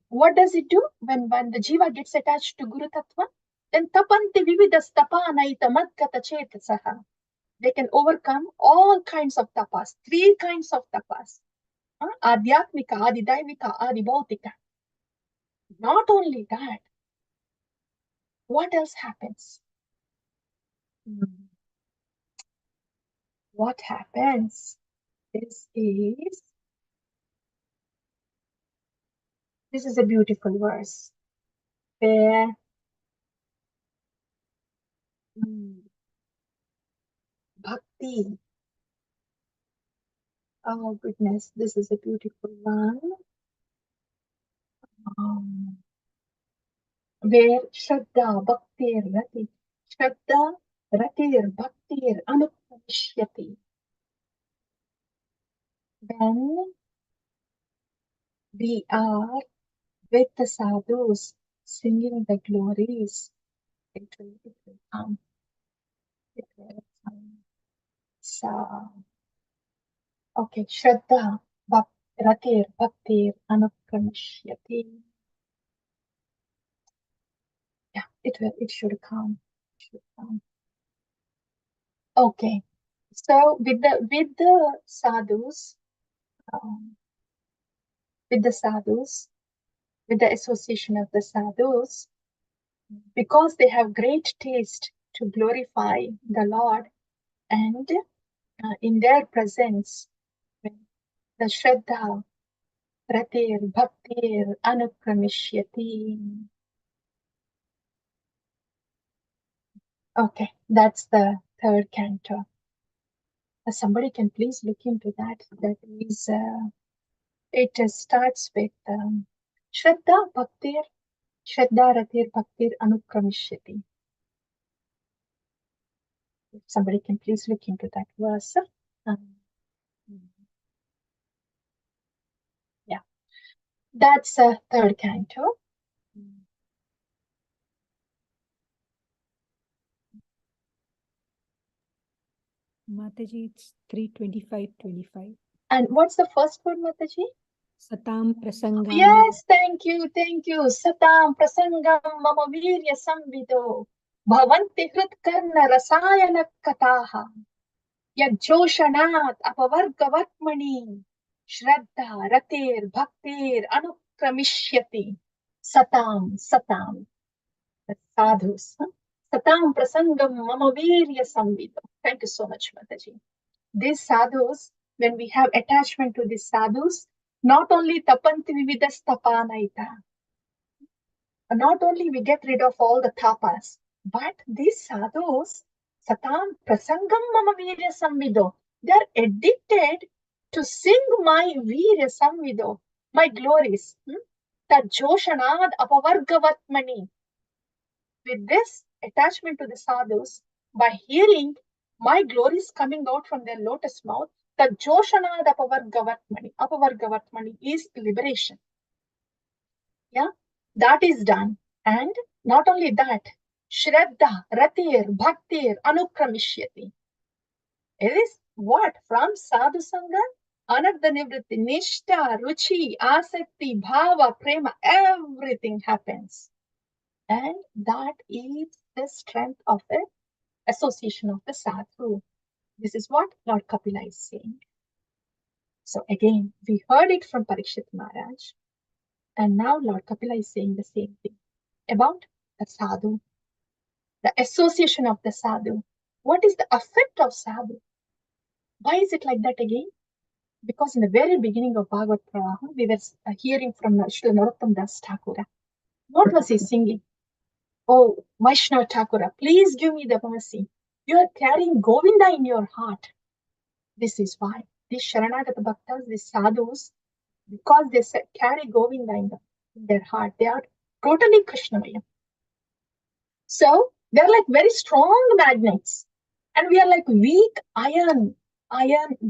S1: what does it do when the Jiva gets attached to Guru Tattva? Then tapanti vividas tapanaita madgata chetasaha. They can overcome all kinds of tapas, three kinds of tapas. Adhyatmika, Adidaivika, Adibhautika. Not only that, what else happens? What happens? This is a beautiful verse where bhakti. Oh goodness, this is a beautiful one. Where Shraddha Bhaktir Rati. Shraddha Ratir Bhaktir Anupanishyati. When we are with the sadhus singing the glories, it will come. It will come. So, okay, Shraddha Ratir Bhaktir Anupanishyati. Yeah, it should come. It should come. Okay. So with the sadhus, with the association of the sadhus, because they have great taste to glorify the Lord, and in their presence, the Shraddha, Pratir, Bhaktir, Anukramishyati. Okay, that's the third canto. Somebody can please look into that. That is, it starts with Shraddha, Bhaktir, Shraddha, Ratir, Bhaktir, Anukramishyati. If somebody can please look into that verse. Yeah, that's a third canto.
S2: Mataji, it's 3:25:25.
S1: And what's the first word, Mataji?
S2: Satam prasangam.
S1: Yes, thank you. Satam prasangam mama virya samvido bhavanti hritkarna rasayana kataha yajjoshanat apavargavatmani shraddha ratir bhaktir anukramishyati. Satam, the sadhus. Satam prasangam mama virya samvido. Thank you so much, Mataji. These sadhus, when we have attachment to these sadhus, not only tapanti vividas tapanaita, not only we get rid of all the tapas, but these sadhus, satam prasangam mama virya samvido, they are addicted to sing my virya samvido, my glories. That joshanad apavargavatmani. With this attachment to the sadhus, by hearing my glories coming out from their lotus mouth, the Joshanad Apavargavatmani is liberation. Yeah, that is done. And not only that, Shraddha, Ratir, Bhaktir, Anukramishyati. It is what? From Sadhu Sangha, Anartha Nivritti, Nishta, Ruchi, Asakti, Bhava, Prema, everything happens. And that is the strength of the association of the sadhu. This is what Lord Kapila is saying. So again, we heard it from Parikshit Maharaj, and now Lord Kapila is saying the same thing about the sadhu, the association of the sadhu. What is the effect of sadhu? Why is it like that again? Because in the very beginning of Bhagavad Pravaha, we were hearing from Srila Narottam Das Thakura. What was he singing? Oh, Vaishnava Thakura, please give me the mercy. You are carrying Govinda in your heart. This is why. These Sharanagata Bhaktas, these sadhus, because they carry Govinda in their heart, they are totally Krishnamaya. So they're like very strong magnets, and we are like weak iron, iron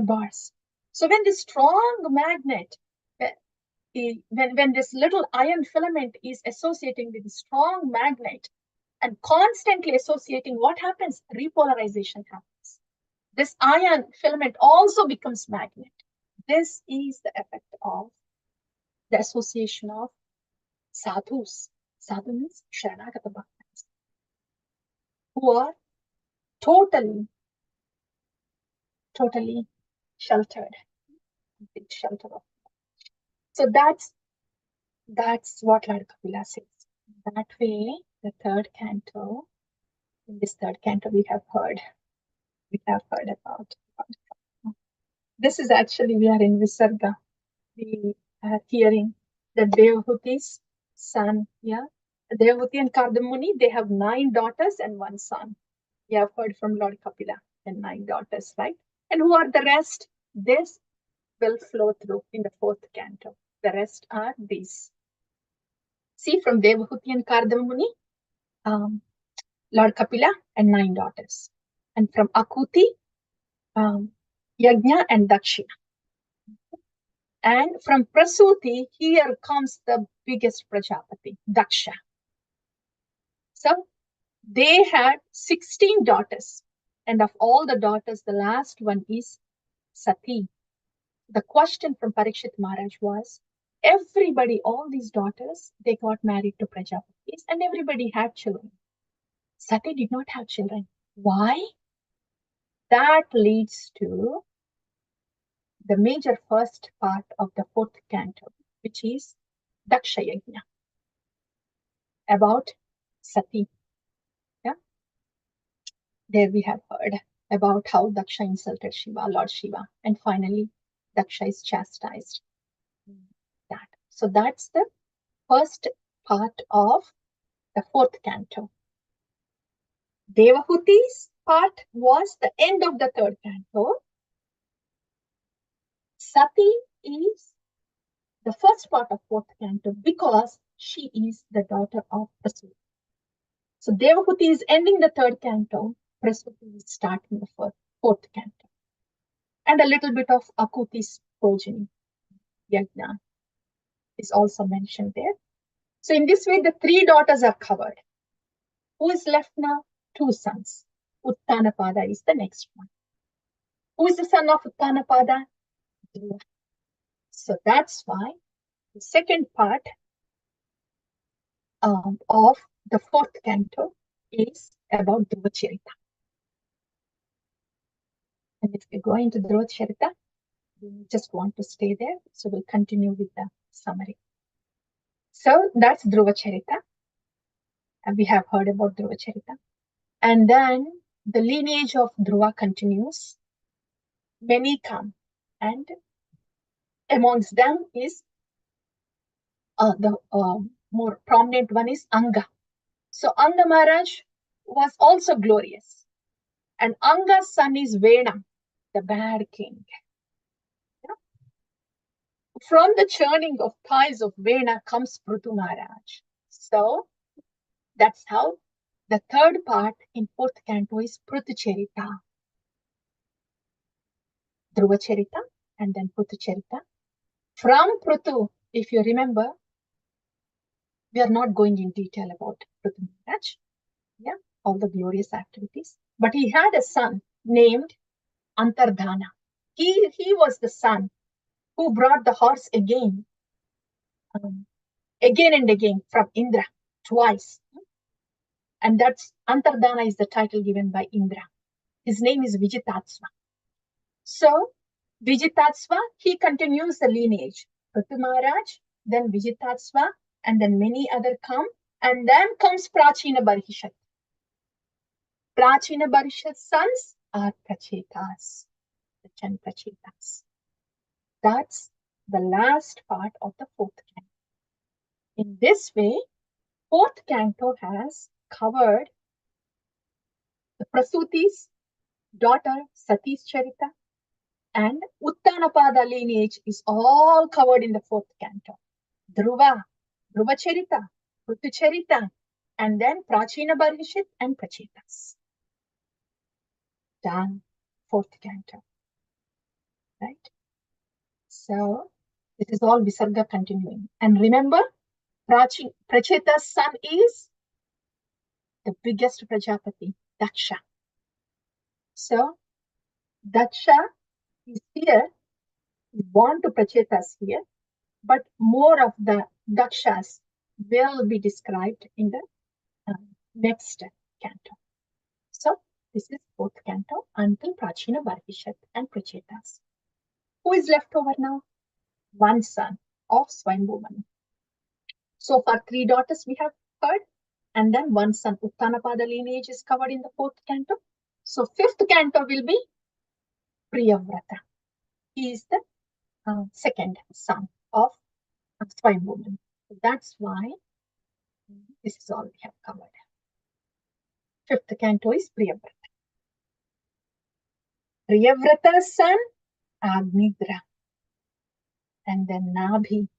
S1: bars. So when this strong magnet, when this little iron filament is associating with the strong magnet and constantly associating, what happens? Repolarization happens. This iron filament also becomes magnet. This is the effect of the association of sadhus. Sadhu means Sharanagata Bhaktas, who are totally sheltered, complete shelter of. So that's what Lord Kapila says. That way, the third canto, in this third canto, we have heard about. This is actually, we are in Visarga. We are hearing that Devahuti's son, Devahuti and Kardamuni, they have 9 daughters and 1 son. We have heard from Lord Kapila, the 9 daughters, right? And who are the rest? This will flow through in the 4th canto. The rest are these. See, from Devahuti and Kardamuni, Lord Kapila and 9 daughters. And from Akuti, Yajna and Dakshina. And from Prasuti, here comes the biggest Prajapati, Daksha. So they had 16 daughters. And of all the daughters, the last one is Sati. The question from Parikshit Maharaj was, everybody, all these daughters, they got married to Prajapatis and everybody had children. Sati did not have children. Why? That leads to the major first part of the 4th canto, which is Daksha Yajna, about Sati. Yeah? There we have heard about how Daksha insulted Shiva, Lord Shiva, and finally Daksha is chastised. That. So that's the first part of the 4th canto. Devahuti's part was the end of the 3rd canto. Sati is the first part of 4th canto because she is the daughter of Prasuti. So Devahuti is ending the 3rd canto, Prasuti is starting the 4th canto. And a little bit of Akuti's progeny, Yajna, is also mentioned there. So in this way, the 3 daughters are covered. Who is left now? 2 sons. Uttanapada is the next one. Who is the son of Uttanapada? Dhruva. So that's why the second part of the 4th canto is about Dhruva Charita. And if we go into Dhruva Charita, we just want to stay there. So we'll continue with the summary. So that's Dhruva Charita. And we have heard about Dhruva Charita. And then the lineage of Dhruva continues. Many come. And amongst them is the more prominent one is Anga. So Anga Maharaj was also glorious. And Anga's son is Vena, the bad king. Yeah? From the churning of thighs of Vena comes Prithu Maharaj. So that's how the 3rd part in 4th canto is Prithu Charita. Dhruva Charita and then Prithu Charita. From Prithu, if you remember, we are not going in detail about Prithu Maharaj, all the glorious activities. But he had a son named Antardhana. He was the son who brought the horse again and again from Indra, twice. And that's Antardhana is the title given by Indra. His name is Vijitatsva. So Vijitatsva, he continues the lineage. Prithu Maharaj, then Vijitatsva, and then many other come. And then comes Prachina Barhishat. Prachina Barhishat's sons are Prachetas, the 10 Prachetas. That's the last part of the 4th canto. In this way, 4th canto has covered the Prasuti's daughter Sati's Charita, and Uttanapada lineage is all covered in the 4th canto. Dhruva, Dhruva Charita, Prithu Charita, and then Prachina Barhishit and Prachetas. Done. Fourth canto. Right? So this is all Visarga continuing. And remember, Pracheta's son is the biggest Prajapati, Daksha. So Daksha is here, born to Prachetas here, but more of the Dakshas will be described in the next canto. So this is fourth canto until Prachina Barhishat and Prachetas. Who is left over now? One son of Swayambhu Manu. So far, three daughters we have heard, and then one son. Uttanapada lineage is covered in the fourth canto. So fifth canto will be Priyavrata. He is the second son of Swayambhu Manu. So that's why this is all we have covered. Fifth canto is Priyavrata. Priyavrata's son, Agnidra. And then Nabhi,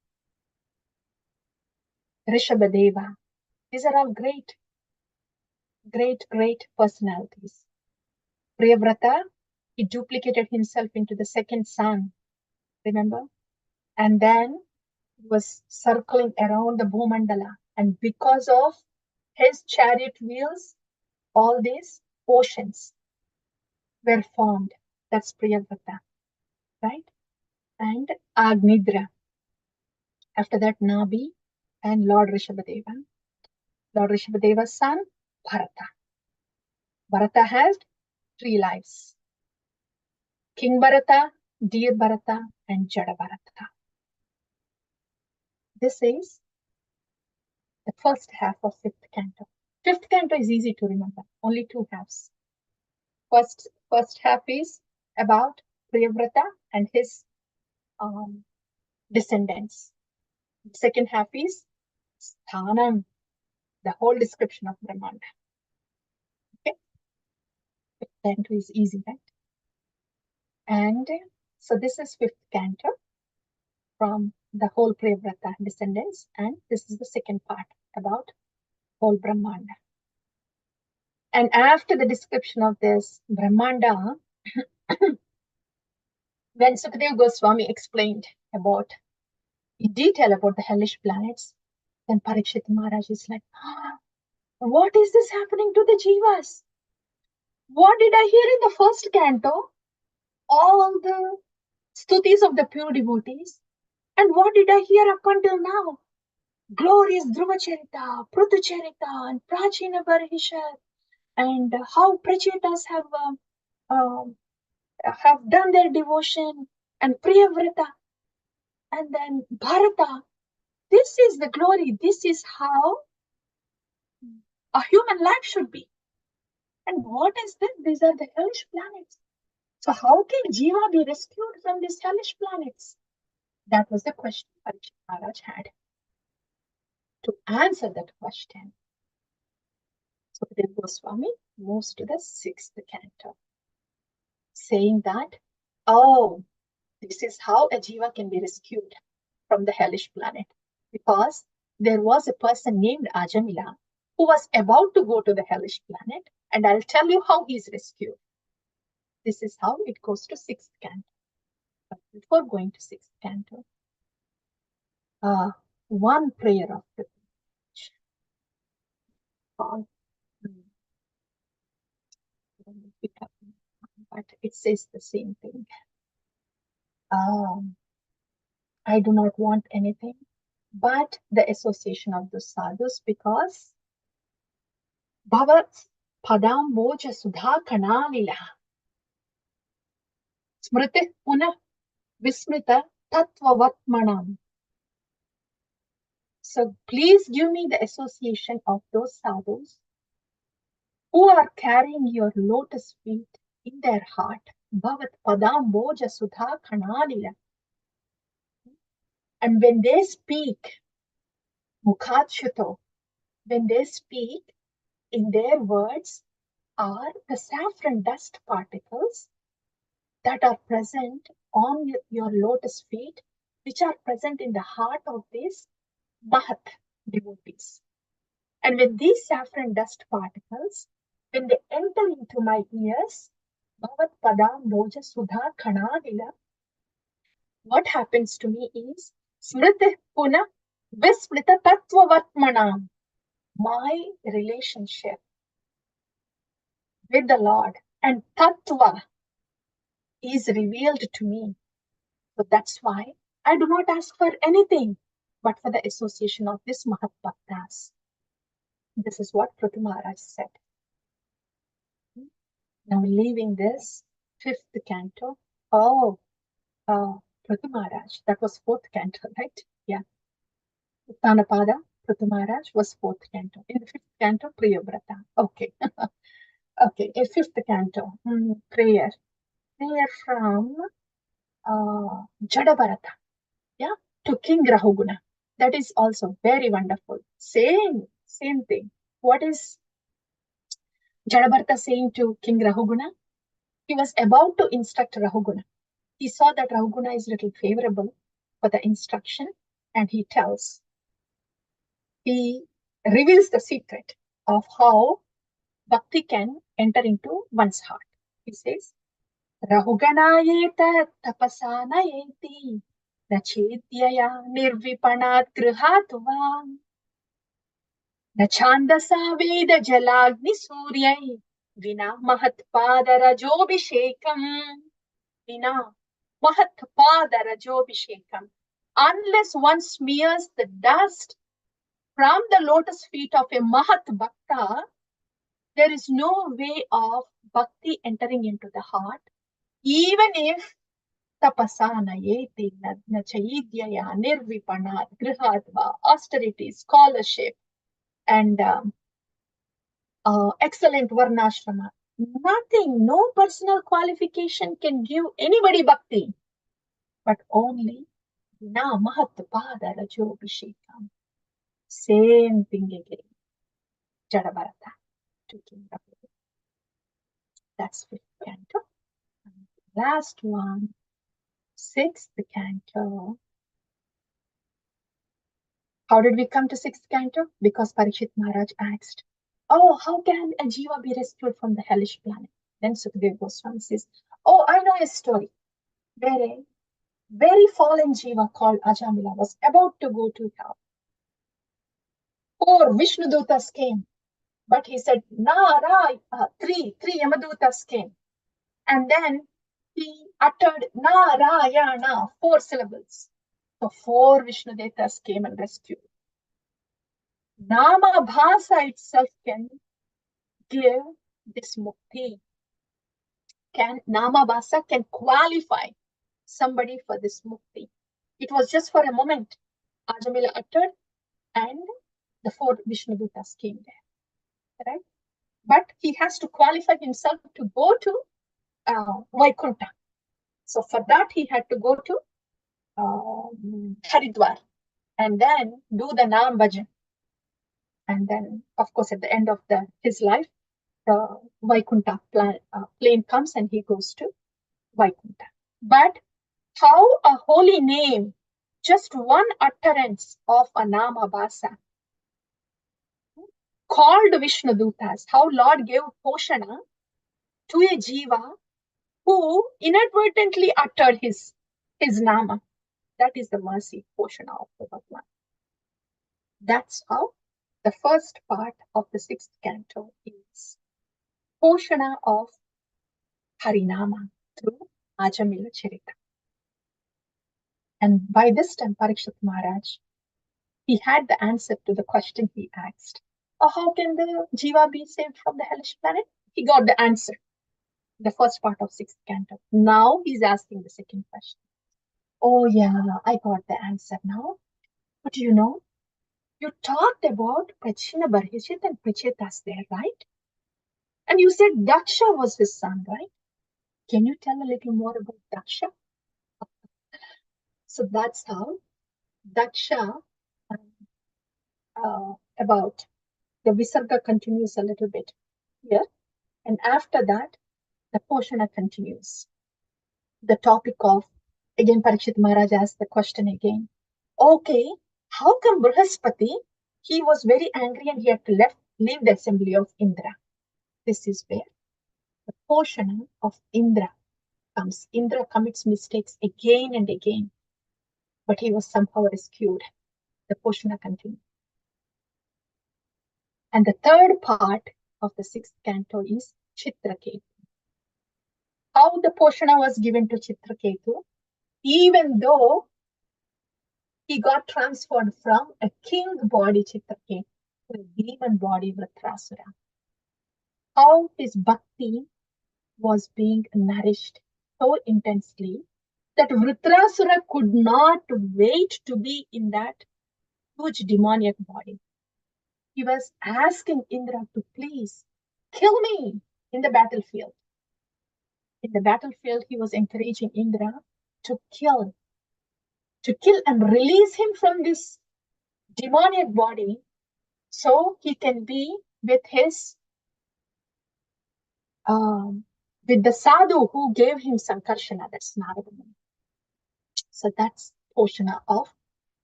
S1: Rishabhadeva. These are all great personalities. Priyavrata, he duplicated himself into the second son, remember? And then he was circling around the Bhumandala. And because of his chariot wheels, all these oceans were formed. That's Priyavrata, right? And Agnidra. After that, Nabhi and Lord Rishabhadeva. Lord Rishabhadeva's son, Bharata. Bharata has 3 lives. King Bharata, Dear Bharata, and Jada Bharata. This is the first half of fifth canto. Fifth canto is easy to remember, only 2 halves. First half is about Priyavrata and his descendants. The second half is Sthanam, the whole description of Brahmanda. Okay, fifth canto is easy, right? And so this is fifth canto from the whole Priyavrata descendants, and this is the second part about whole Brahmanda. And after the description of this Brahmanda, when Sukadeva Goswami explained about in detail about the hellish planets, then Parikshit Maharaj is like, what is this happening to the Jivas? What did I hear in the first canto? All the stutis of the pure devotees. And what did I hear up until now? Glorious Dhruva Charita, Prutu Charita, and Prachina Barhishat, and how Prachetas have done their devotion, and Priyavrata, and then Bharata. This is the glory. This is how a human life should be. And what is this? These are the hellish planets. So how can Jiva be rescued from these hellish planets? That was the question Parikshit Maharaj had. To answer that question, Sukadeva Goswami moves to the sixth canto, saying that, oh, this is how a Jiva can be rescued from the hellish planet. Because there was a person named Ajamila who was about to go to the hellish planet, and I'll tell you how he's rescued. This is how it goes to sixth canto. But before going to sixth canto, one prayer of the but it says the same thing. I do not want anything but the association of the sadhus, because Bhavat Padam Boja Sudha Kanalila Smriti Puna Vismrita Tattvavatmanam. So please give me the association of those sadhus who are carrying your lotus feet in their heart. Bhavat Padam Boja Sudha Kanalila. And when they speak, Mukhachuto, when they speak, in their words are the saffron dust particles that are present on your lotus feet, which are present in the heart of these Mahat devotees. And when these saffron dust particles, when they enter into my ears, Bhavat Pada Moja Sudha Khanavila, what happens to me is Smriti Puna Vismrita Tattva Vatmanam. My relationship with the Lord and Tattva is revealed to me. So that's why I do not ask for anything but for the association of this Mahat Bhaktas. This is what Prithu Maharaj said. Now leaving this fifth canto. Oh, Prithu Maharaj, that was fourth canto, right? Yeah. Uttanapada, Prithu Maharaj was fourth canto. In the fifth canto, Priyavrata. Okay. Okay, in fifth canto, prayer. Prayer from Jadabharata, yeah, to King Rahuguna. That is also very wonderful. Same thing. What is Jadabharata saying to King Rahuguna? He was about to instruct Rahuguna. He saw that Rahuguna is little favorable for the instruction, and he reveals the secret of how bhakti can enter into one's heart. He says, Rahuganayeta tapasanayeti nachedyaya nirvipanat grihatva nachandasa veda jalagni suryai vina mahatpada rajobhishekam vina mahatpada rajobhishekam. Unless one smears the dust from the lotus feet of a Mahat Bhakta, there is no way of bhakti entering into the heart, even if tapasana yeti nachayidyaya nirvipanat grihatva, austerity, scholarship, and excellent varnashrama. Nothing, no personal qualification can give anybody bhakti, but only na mahatpada rajobhishekam. Same thing again. Jadabharata. That's fifth canto. Last one, sixth canto. How did we come to sixth canto? Because Parikshit Maharaj asked, oh, how can a jiva be rescued from the hellish planet? Then Sukadeva Goswami says, oh, I know a story where a very fallen jiva called Ajamila was about to go to hell. Four Vishnudutas came, but he said, three Yamadutas came. And then he uttered Narayana, 4 syllables. So 4 Vishnudetas came and rescued. Nama Bhasa itself can give this mukti. Nama Bhasa can qualify somebody for this mukti. It was just for a moment. Ajamila uttered and the 4 Vishnudutas came there. Right? But he has to qualify himself to go to Vaikuntha. So for that, he had to go to Haridwar and then do the Naam Bhajan. And then, of course, at the end of his life, the Vaikuntha plane comes and he goes to Vaikuntha. But how a holy name, just one utterance of a Nama Bhasa, called Vishnudutas, how Lord gave Poshana to a jiva who inadvertently uttered his Nama. That is the mercy Poshana of the Bhagwan. That's how the first part of the sixth canto is Poshana of Harinama through Ajamila Charita. And by this time, Parikshit Maharaj, he had the answer to the question he asked. Oh, how can the jiva be saved from the hellish planet? He got the answer. The first part of sixth canto. Now he's asking the second question. Oh yeah, I got the answer now. But you know, you talked about Prachina Barhishit and Prichetas there, right? And you said Daksha was his son, right? Can you tell a little more about Daksha? So that's how Daksha, about the Visarga continues a little bit here. And after that, the Poshana continues. The topic of, again, Parikshit Maharaj asked the question again. Okay, how come Brihaspati, he was very angry and he had to leave the assembly of Indra. This is where the portion of Indra comes. Indra commits mistakes again and again, but he was somehow rescued. The Poshana continues. And the third part of the sixth canto is Chitraketu. How the Poshana was given to Chitraketu, even though he got transferred from a king body Chitraketu to a demon body Vritrasura. How his bhakti was being nourished so intensely that Vritrasura could not wait to be in that huge demoniac body. He was asking Indra to please kill me in the battlefield. In the battlefield, he was encouraging Indra to kill and release him from this demoniac body so he can be with his with the sadhu who gave him Sankarshana, that's Narada Muni. So that's Poshana of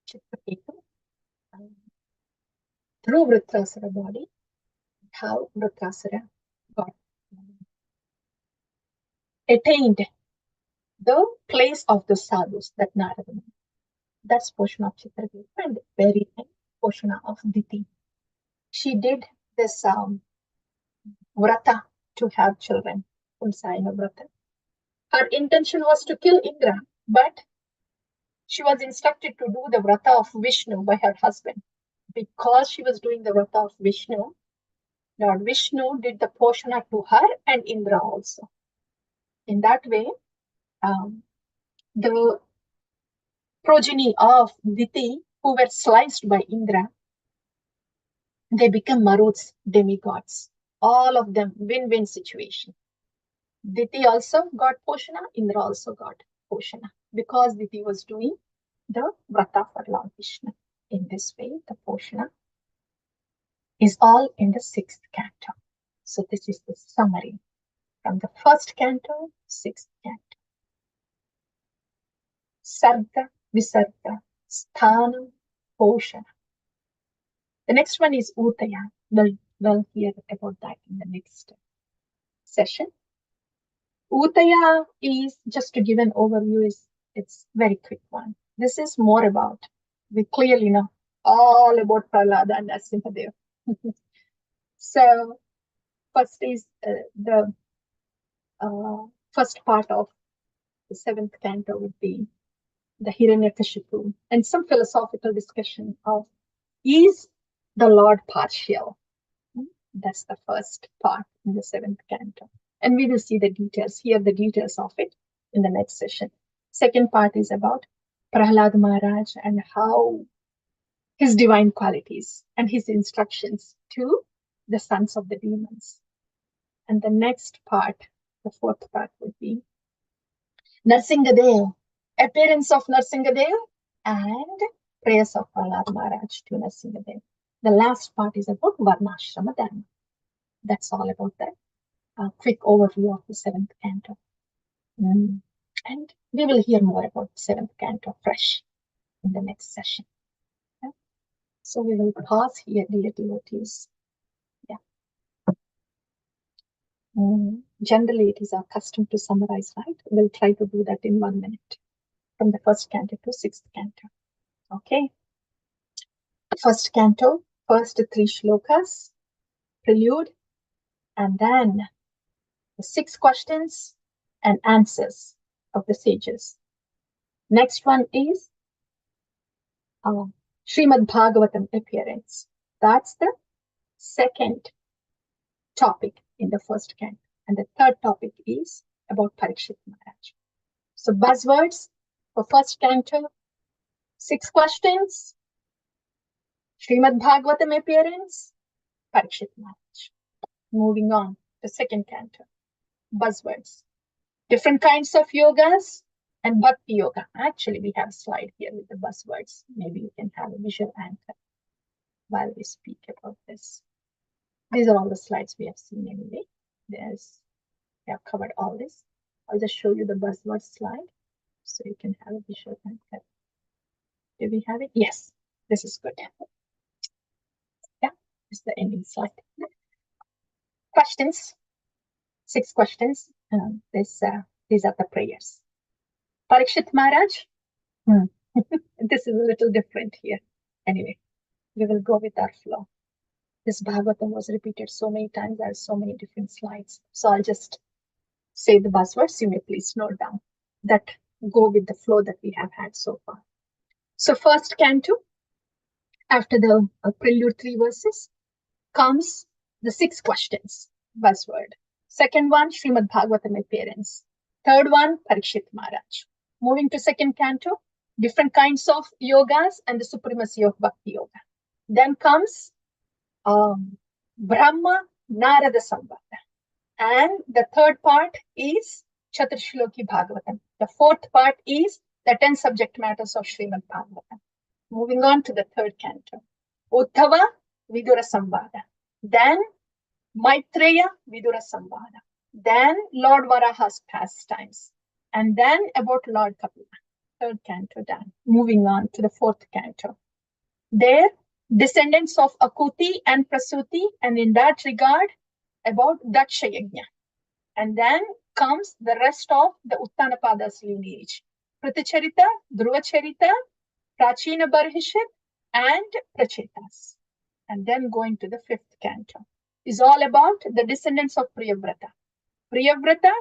S1: Chitraketu through Vritrasura body, how Vritrasura got attained the place of the sadhus, that Narada Muni. That's Poshana of Chitraketu. And very Poshana of Diti. She did this vrata to have children, Kumsayana vrata. Her intention was to kill Indra, but she was instructed to do the vrata of Vishnu by her husband. Because she was doing the vrata of Vishnu, Lord Vishnu did the Poshana to her and Indra also. In that way, the progeny of Diti, who were sliced by Indra, they become Maruts, demigods. All of them win-win situation. Diti also got Poshana, Indra also got Poshana, because Diti was doing the Vrata for Lord Vishnu. In this way, the Poshana is all in the sixth canto. So this is the summary from the first canto, sixth canto. Sarga, Visarga, Sthanam, Poshana. The next one is Utaya. We'll hear about that in the next session. Utaya is, just to give an overview, it's very quick one. This is more about, we clearly know all about Prahlada and Narasimhadev. So first is the first part of the seventh canto would be the Hiranyakashipu and some philosophical discussion of, is the Lord partial? That's the first part in the seventh canto. And we will see the details, hear the details of it in the next session. Second part is about Prahlad Maharaj and how his divine qualities and his instructions to the sons of the demons. And the next part, the fourth part, would be Narasimhadev, appearance of Narasimhadev and prayers of Prahlad Maharaj to Narasimhadev. The last part is about Varnashrama Dharma. That's all about that. A quick overview of the seventh canto. And we will hear more about the seventh canto fresh in the next session. Yeah. So we will pause here, dear devotees. Yeah. Generally, it is our custom to summarize, right? We'll try to do that in 1 minute from the first canto to sixth canto. Okay. First canto, first 3 shlokas, prelude, and then the 6 questions and answers of the sages. Next one is Srimad Bhagavatam appearance. That's the second topic in the first canto. And the third topic is about Parikshit Maharaj. So buzzwords for first canto, 6 questions, Srimad Bhagavatam appearance, Parikshit Maharaj. Moving on to second canto, buzzwords. Different kinds of yogas and bhakti yoga. Actually, we have a slide here with the buzzwords. Maybe you can have a visual anchor while we speak about this. These are all the slides we have seen anyway. We have covered all this. I'll just show you the buzzword slide so you can have a visual anchor. Do we have it? Yes, this is good. is the ending slide. Questions, 6 questions. These are the prayers. Parikshit Maharaj, this is a little different here. Anyway, we will go with our flow. This Bhagavatam was repeated so many times. There are so many different slides. So I'll just say the buzzwords. You may please note down that go with the flow that we have had so far. So first canto, after the prelude 3 verses, comes the 6 questions, buzzword. Second one, Srimad Bhagavatam appearance. Third one, Parikshit Maharaj. Moving to second canto, different kinds of yogas and the supremacy of Bhakti Yoga. Then comes Brahma Narada Samvada. And the third part is Chaturshloki Bhagavatam. The fourth part is the 10 subject matters of Srimad Bhagavatam. Moving on to the third canto. Uddhava Vidura Samvada. Then Maitreya Vidura Samvada. Then Lord Varaha's pastimes. And then about Lord Kapila. Third canto done. Moving on to the fourth canto. There, descendants of Akuti and Prasuti, and in that regard, about Daksha Yajna. And then comes the rest of the Uttanapada's lineage. Pratacharita, Dhruvacharita, Prachina Barhishit, and Prachetas. And then going to the fifth canto is all about the descendants of Priyavrata. Priyavrata,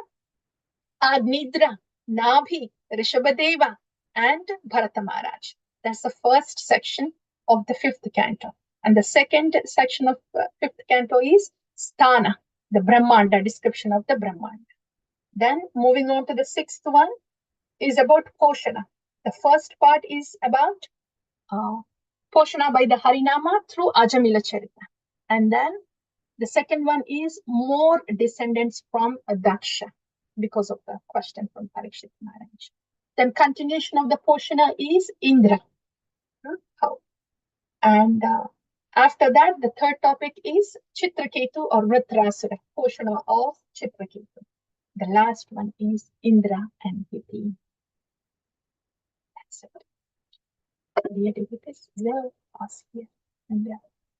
S1: Agnidra, Nabhi, Rishabhadeva, and Bharata Maharaj. That's the first section of the fifth canto. And the second section of fifth canto is Sthana, the Brahmanda, description of the Brahmanda. Then moving on to the sixth one is about Poshana. The first part is about Poshana by the Harinama through Ajamila Charita. And then the second one is more descendants from Daksha because of the question from Parikshit Maharaj. Then continuation of the Poshana is Indra. How? And after that, the third topic is Chitraketu or Vritrasura, Poshana of Chitraketu. The last one is Indra and Viti. That's it. Dear devotees, we'll pause here and